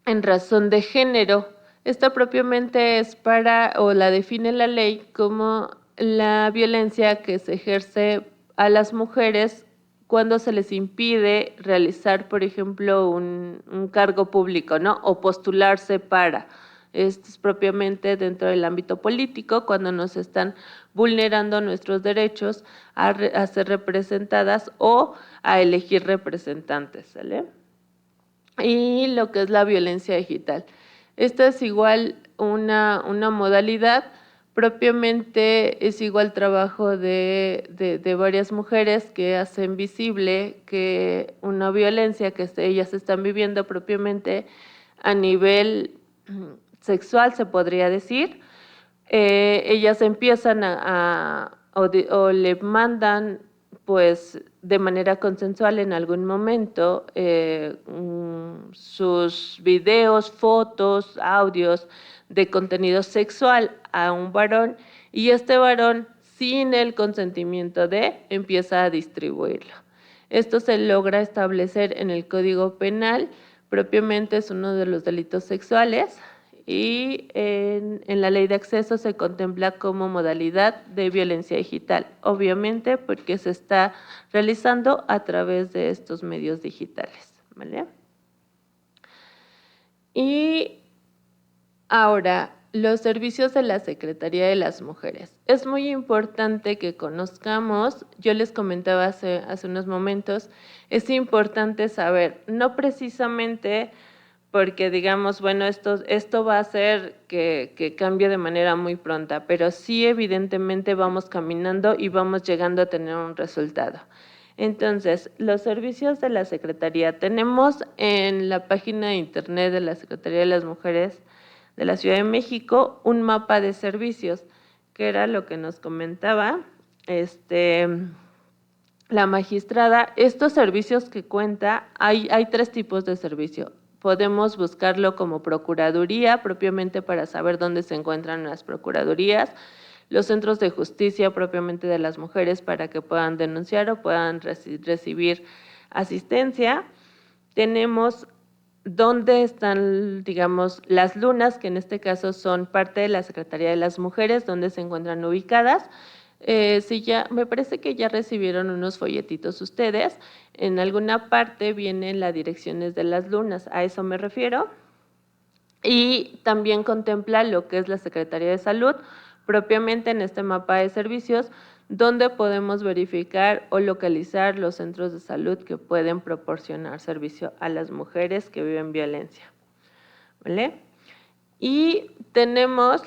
L: en razón de género. Esta propiamente es para, o la define la ley como la violencia que se ejerce a las mujeres cuando se les impide realizar, por ejemplo, un cargo público, ¿no? O postularse para. Esto es propiamente dentro del ámbito político, cuando nos están vulnerando nuestros derechos a ser representadas o a elegir representantes, ¿sale? Y lo que es la violencia digital. Esta es igual una modalidad, propiamente es igual trabajo de varias mujeres que hacen visible que una violencia que ellas están viviendo propiamente a nivel sexual, se podría decir. Ellas empiezan o le mandan pues de manera consensual en algún momento sus videos, fotos, audios de contenido sexual a un varón y este varón, sin el consentimiento empieza a distribuirlo. Esto se logra establecer en el Código Penal, propiamente es uno de los delitos sexuales y en la ley de acceso se contempla como modalidad de violencia digital, obviamente porque se está realizando a través de estos medios digitales, ¿vale? Y ahora, los servicios de la Secretaría de las Mujeres. Es muy importante que conozcamos, yo les comentaba hace unos momentos, es importante saber, no precisamente porque digamos, bueno, esto va a hacer que cambie de manera muy pronta, pero sí evidentemente vamos caminando y vamos llegando a tener un resultado. Entonces, los servicios de la Secretaría, tenemos en la página de internet de la Secretaría de las Mujeres de la Ciudad de México un mapa de servicios, que era lo que nos comentaba la magistrada. Estos servicios que cuenta, hay 3 tipos de servicio. Podemos buscarlo como procuraduría, propiamente para saber dónde se encuentran las procuradurías, los centros de justicia propiamente de las mujeres para que puedan denunciar o puedan recibir asistencia. Tenemos dónde están, digamos, las lunas, que en este caso son parte de la Secretaría de las Mujeres, donde se encuentran ubicadas. Me parece que ya recibieron unos folletitos ustedes. En alguna parte vienen las direcciones de las lunas, a eso me refiero. Y también contempla lo que es la Secretaría de Salud, propiamente en este mapa de servicios, donde podemos verificar o localizar los centros de salud que pueden proporcionar servicio a las mujeres que viven violencia, ¿vale? Y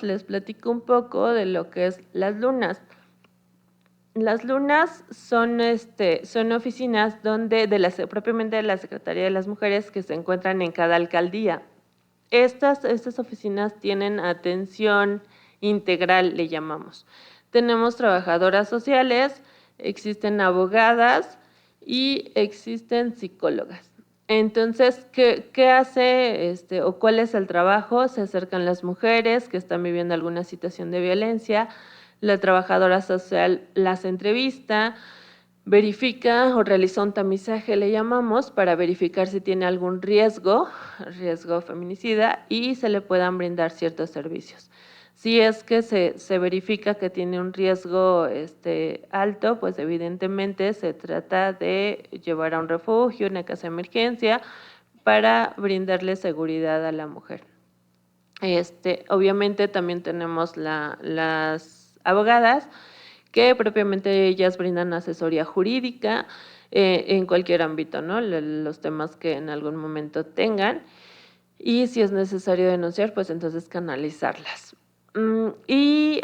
L: les platico un poco de lo que es las lunas. Las lunas son oficinas propiamente de la Secretaría de las Mujeres que se encuentran en cada alcaldía. Estas oficinas tienen atención integral, le llamamos. Tenemos trabajadoras sociales, existen abogadas y existen psicólogas. Entonces, ¿qué hace o cuál es el trabajo? Se acercan las mujeres que están viviendo alguna situación de violencia, la trabajadora social las entrevista, verifica o realiza un tamizaje, le llamamos, para verificar si tiene algún riesgo feminicida y se le puedan brindar ciertos servicios. Si es que se verifica que tiene un riesgo alto, pues evidentemente se trata de llevar a un refugio, una casa de emergencia, para brindarle seguridad a la mujer. Obviamente también tenemos las abogadas, que propiamente ellas brindan asesoría jurídica en cualquier ámbito, ¿no? Los temas que en algún momento tengan, y si es necesario denunciar, pues entonces canalizarlas. Y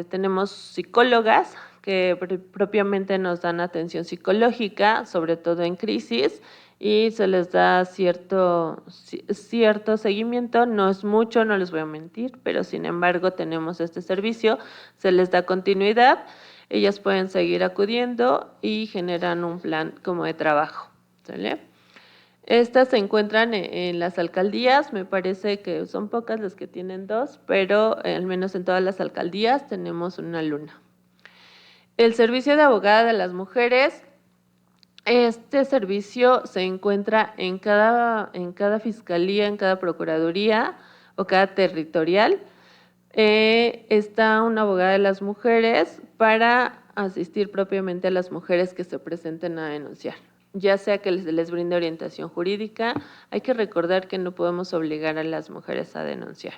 L: tenemos psicólogas que propiamente nos dan atención psicológica, sobre todo en crisis, y se les da cierto seguimiento, no es mucho, no les voy a mentir, pero sin embargo tenemos este servicio, se les da continuidad, ellas pueden seguir acudiendo y generan un plan como de trabajo, ¿sale? Estas se encuentran en las alcaldías, me parece que son pocas las que tienen 2, pero al menos en todas las alcaldías tenemos una luna. El servicio de abogada de las mujeres, este servicio se encuentra en cada fiscalía, en cada procuraduría, o cada territorial, está una abogada de las mujeres para asistir propiamente a las mujeres que se presenten a denunciar, ya sea que les brinde orientación jurídica. Hay que recordar que no podemos obligar a las mujeres a denunciar.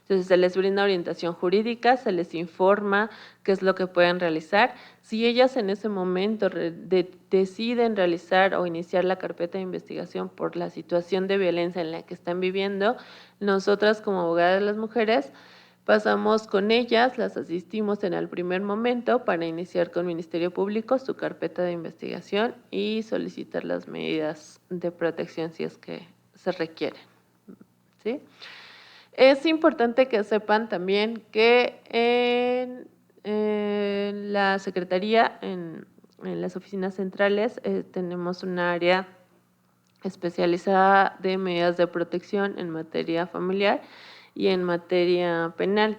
L: Entonces, se les brinda orientación jurídica, se les informa qué es lo que pueden realizar. Si ellas en ese momento deciden realizar o iniciar la carpeta de investigación por la situación de violencia en la que están viviendo, nosotras como abogadas de las mujeres pasamos con ellas, las asistimos en el primer momento para iniciar con Ministerio Público su carpeta de investigación y solicitar las medidas de protección si es que se requieren, ¿sí? Es importante que sepan también que en la Secretaría, en las oficinas centrales, tenemos un área especializada de medidas de protección en materia familiar y en materia penal.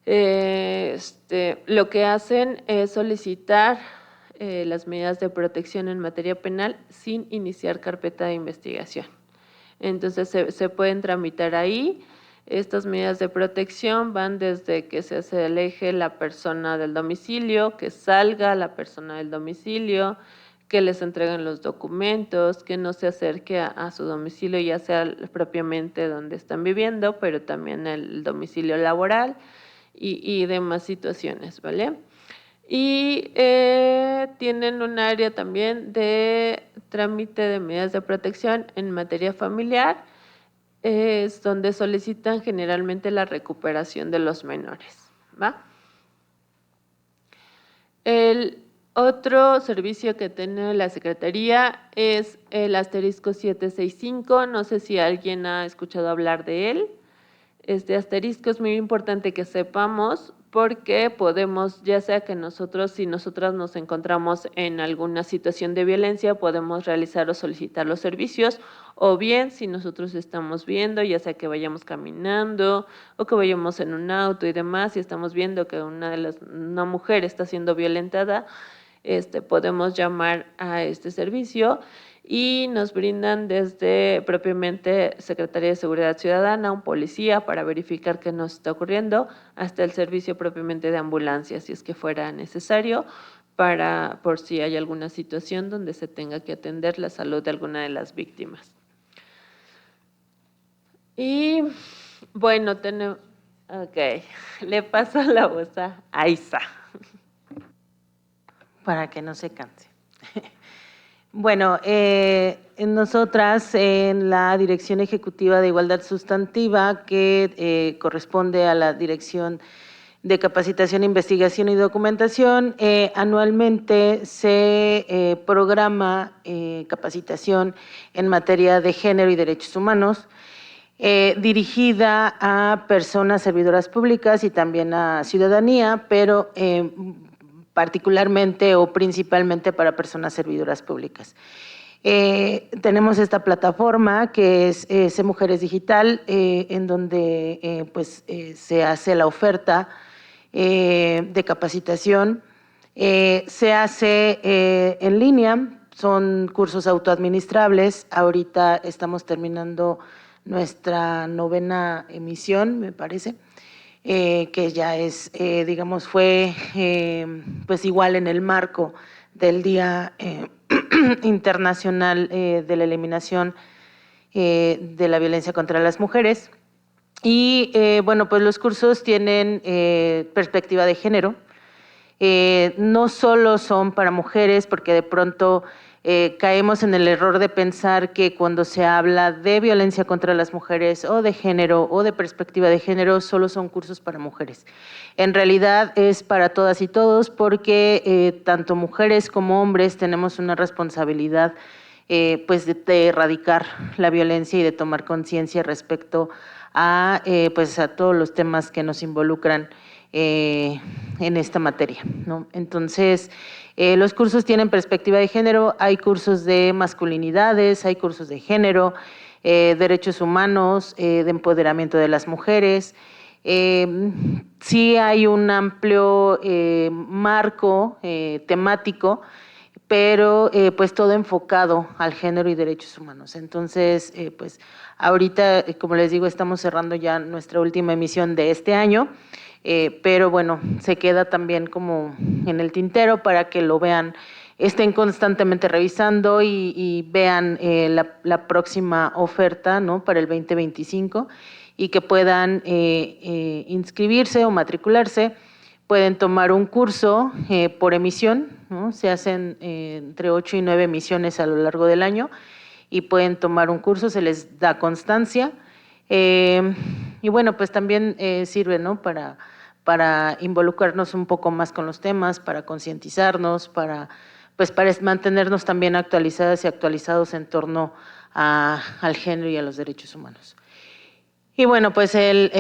L: Lo que hacen es solicitar las medidas de protección en materia penal sin iniciar carpeta de investigación. Entonces se pueden tramitar ahí. Estas medidas de protección van desde que se aleje la persona del domicilio, que salga la persona del domicilio, que les entreguen los documentos, que no se acerque a su domicilio, ya sea propiamente donde están viviendo, pero también el domicilio laboral y demás situaciones, ¿vale? Y tienen un área también de trámite de medidas de protección en materia familiar, es donde solicitan generalmente la recuperación de los menores, ¿va? El otro servicio que tiene la Secretaría es el asterisco 765, no sé si alguien ha escuchado hablar de él. Este asterisco es muy importante que sepamos porque podemos, ya sea que nosotros, si nosotras nos encontramos en alguna situación de violencia, podemos realizar o solicitar los servicios, o bien si nosotros estamos viendo, ya sea que vayamos caminando o que vayamos en un auto y demás, y estamos viendo que una mujer está siendo violentada, podemos llamar a este servicio y nos brindan desde propiamente Secretaría de Seguridad Ciudadana, un policía para verificar qué nos está ocurriendo, hasta el servicio propiamente de ambulancia, si es que fuera necesario, por si hay alguna situación donde se tenga que atender la salud de alguna de las víctimas. Y bueno, le paso la voz a Isa.
D: Para que no se canse. Bueno, nosotras en la Dirección Ejecutiva de Igualdad Sustantiva, que corresponde a la Dirección de Capacitación, Investigación y Documentación, anualmente se programa capacitación en materia de género y derechos humanos, dirigida a personas servidoras públicas y también a ciudadanía, pero particularmente o principalmente para personas servidoras públicas. Tenemos esta plataforma que es C-Mujeres Digital, en donde se hace la oferta de capacitación. Se hace en línea, son cursos autoadministrables. Ahorita estamos terminando nuestra 9ª emisión, me parece. Que ya es, digamos, fue pues igual en el marco del Día Internacional de la Eliminación de la Violencia contra las Mujeres. Y bueno, pues los cursos tienen perspectiva de género. No solo son para mujeres, porque de pronto caemos en el error de pensar que cuando se habla de violencia contra las mujeres o de género o de perspectiva de género, solo son cursos para mujeres. En realidad es para todas y todos porque tanto mujeres como hombres tenemos una responsabilidad pues de erradicar la violencia y de tomar conciencia respecto a, pues a todos los temas que nos involucran en esta materia, ¿no? Entonces, los cursos tienen perspectiva de género, hay cursos de masculinidades, hay cursos de género, derechos humanos, de empoderamiento de las mujeres. Sí hay un amplio marco temático, pero pues todo enfocado al género y derechos humanos. Entonces, pues ahorita, como les digo, estamos cerrando ya nuestra última emisión de este año, pero bueno, se queda también como en el tintero para que lo vean, estén constantemente revisando y vean la próxima oferta, ¿no?, para el 2025 y que puedan inscribirse o matricularse. Pueden tomar un curso por emisión, ¿no? Se hacen entre 8 y 9 emisiones a lo largo del año y pueden tomar un curso, se les da constancia. Y bueno, pues también sirve, ¿no?, para involucrarnos un poco más con los temas, para concientizarnos, para mantenernos también actualizadas y actualizados en torno al género y a los derechos humanos. Y bueno, pues el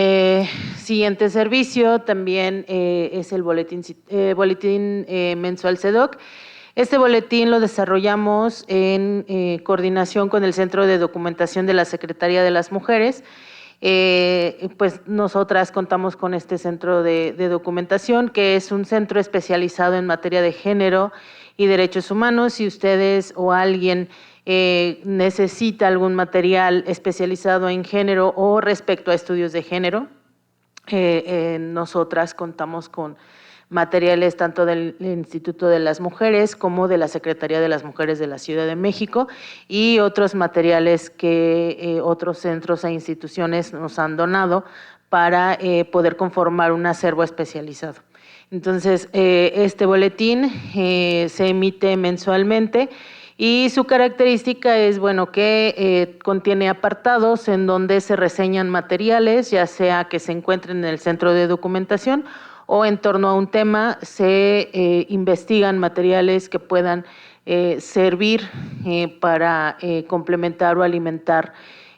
D: siguiente servicio también es el boletín mensual CEDOC. Este boletín lo desarrollamos en coordinación con el Centro de Documentación de la Secretaría de las Mujeres. Pues nosotras contamos con este centro de documentación, que es un centro especializado en materia de género y derechos humanos. Si ustedes o alguien necesita algún material especializado en género o respecto a estudios de género, nosotras contamos con materiales tanto del Instituto de las Mujeres como de la Secretaría de las Mujeres de la Ciudad de México y otros materiales que otros centros e instituciones nos han donado para poder conformar un acervo especializado. Entonces, este boletín se emite mensualmente y su característica es, bueno, que contiene apartados en donde se reseñan materiales, ya sea que se encuentren en el centro de documentación o en torno a un tema, se investigan materiales que puedan servir para complementar o alimentar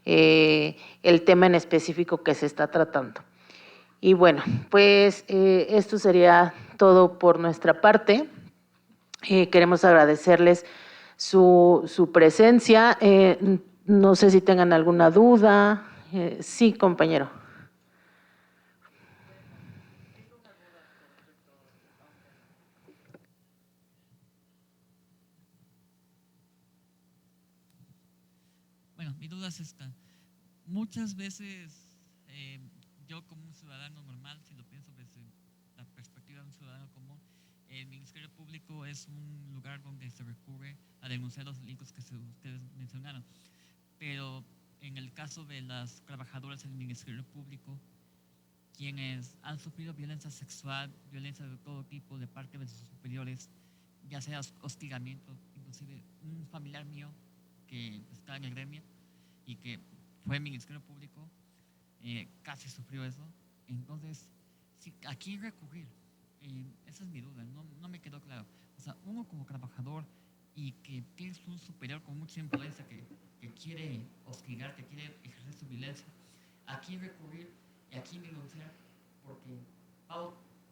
D: el tema en específico que se está tratando. Y bueno, pues esto sería todo por nuestra parte. Queremos agradecerles su presencia. No sé si tengan alguna duda. Sí, compañero.
M: Bueno, mi duda es esta. Muchas veces yo como un ciudadano normal, si lo pienso desde la perspectiva de un ciudadano común, el Ministerio Público es un lugar donde se recurre a denunciar los delitos que ustedes mencionaron. Pero en el caso de las trabajadoras del Ministerio Público, quienes han sufrido violencia sexual, violencia de todo tipo de parte de sus superiores, ya sea hostigamiento, inclusive un familiar mío que está en el gremio y que fue Ministerio Público, casi sufrió eso. Entonces, ¿a quién recurrir? Esa es mi duda, no me quedó claro. O sea, uno como trabajador y que tienes un superior con mucha influencia que quiere hostigar, que quiere ejercer su violencia, ¿a quién recurrir y a quién denunciar? Porque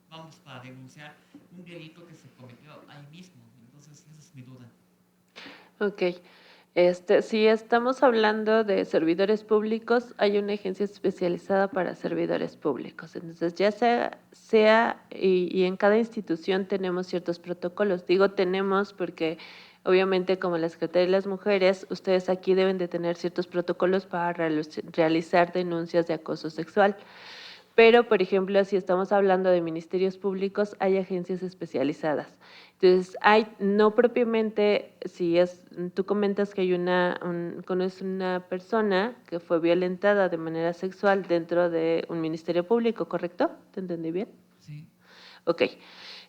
M: vamos para denunciar un delito que se cometió ahí mismo. Entonces, esa es mi duda.
L: Ok. Si estamos hablando de servidores públicos, hay una agencia especializada para servidores públicos. Entonces, ya sea y en cada institución tenemos ciertos protocolos. Digo tenemos porque obviamente como la Secretaría de las Mujeres, ustedes aquí deben de tener ciertos protocolos para realizar denuncias de acoso sexual. Pero, por ejemplo, si estamos hablando de ministerios públicos, hay agencias especializadas. Entonces, no propiamente, tú comentas que conoces una persona que fue violentada de manera sexual dentro de un ministerio público, ¿correcto? ¿Te entendí bien?
M: Sí.
L: Ok.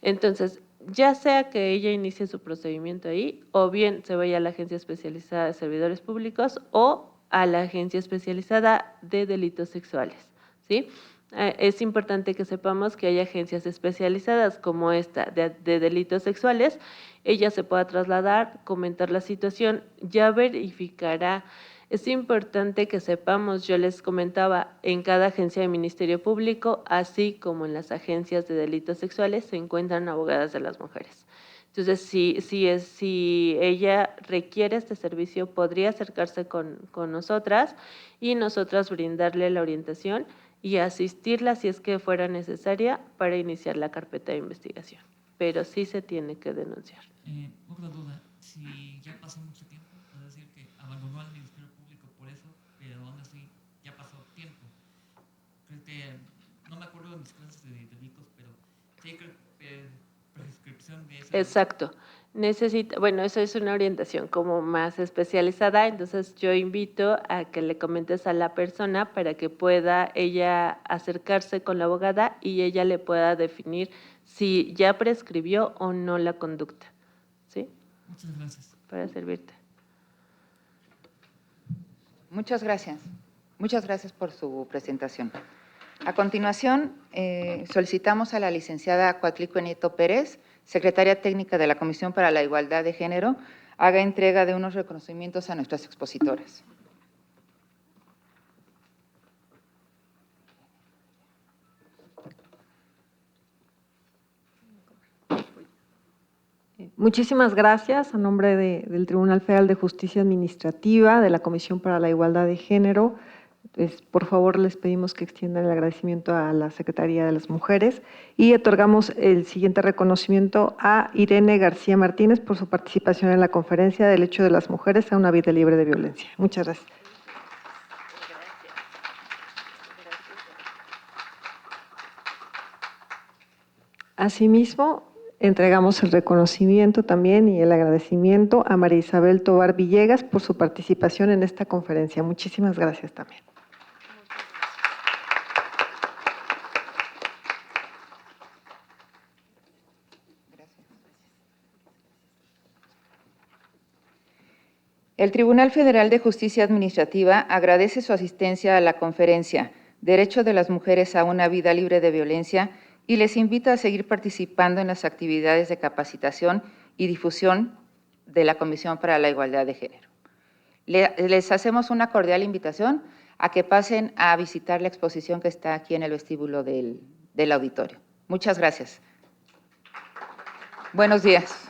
L: Entonces, ya sea que ella inicie su procedimiento ahí, o bien se vaya a la agencia especializada de servidores públicos o a la agencia especializada de delitos sexuales, ¿sí? Es importante que sepamos que hay agencias especializadas como esta de delitos sexuales. Ella se pueda trasladar, comentar la situación, ya verificará. Es importante que sepamos, yo les comentaba, en cada agencia de Ministerio Público, así como en las agencias de delitos sexuales, se encuentran abogadas de las mujeres. Entonces, si ella requiere este servicio, podría acercarse con nosotras y nosotras brindarle la orientación y asistirla si es que fuera necesaria para iniciar la carpeta de investigación. pero sí se tiene que denunciar.
M: Otra duda, si ya pasó mucho tiempo, es decir, que abandonó al Ministerio Público por eso, pero aún así ya pasó tiempo. Creo que, no me acuerdo de mis clases de delitos, pero sí creo que prescripción de esa.
L: Exacto. Bueno, eso es una orientación como más especializada, entonces yo invito a que le comentes a la persona para que pueda ella acercarse con la abogada y ella le pueda definir si ya prescribió o no la conducta. ¿Sí?
M: Muchas gracias.
L: Para servirte.
A: Muchas gracias. Muchas gracias por su presentación. A continuación, solicitamos a la licenciada Coatlicue Nieto Pérez, secretaria técnica de la Comisión para la Igualdad de Género, haga entrega de unos reconocimientos a nuestras expositoras.
N: Muchísimas gracias a nombre del Tribunal Federal de Justicia Administrativa, de la Comisión para la Igualdad de Género. Por favor, les pedimos que extiendan el agradecimiento a la Secretaría de las Mujeres y otorgamos el siguiente reconocimiento a Irene García Martínez por su participación en la conferencia Derecho de las Mujeres a una vida libre de violencia. Muchas gracias. Asimismo, entregamos el reconocimiento también y el agradecimiento a María Isabel Tovar Villegas por su participación en esta conferencia. Muchísimas gracias también.
A: El Tribunal Federal de Justicia Administrativa agradece su asistencia a la conferencia Derecho de las Mujeres a una vida libre de violencia y les invita a seguir participando en las actividades de capacitación y difusión de la Comisión para la Igualdad de Género. Les hacemos una cordial invitación a que pasen a visitar la exposición que está aquí en el vestíbulo del auditorio. Muchas gracias. Buenos días.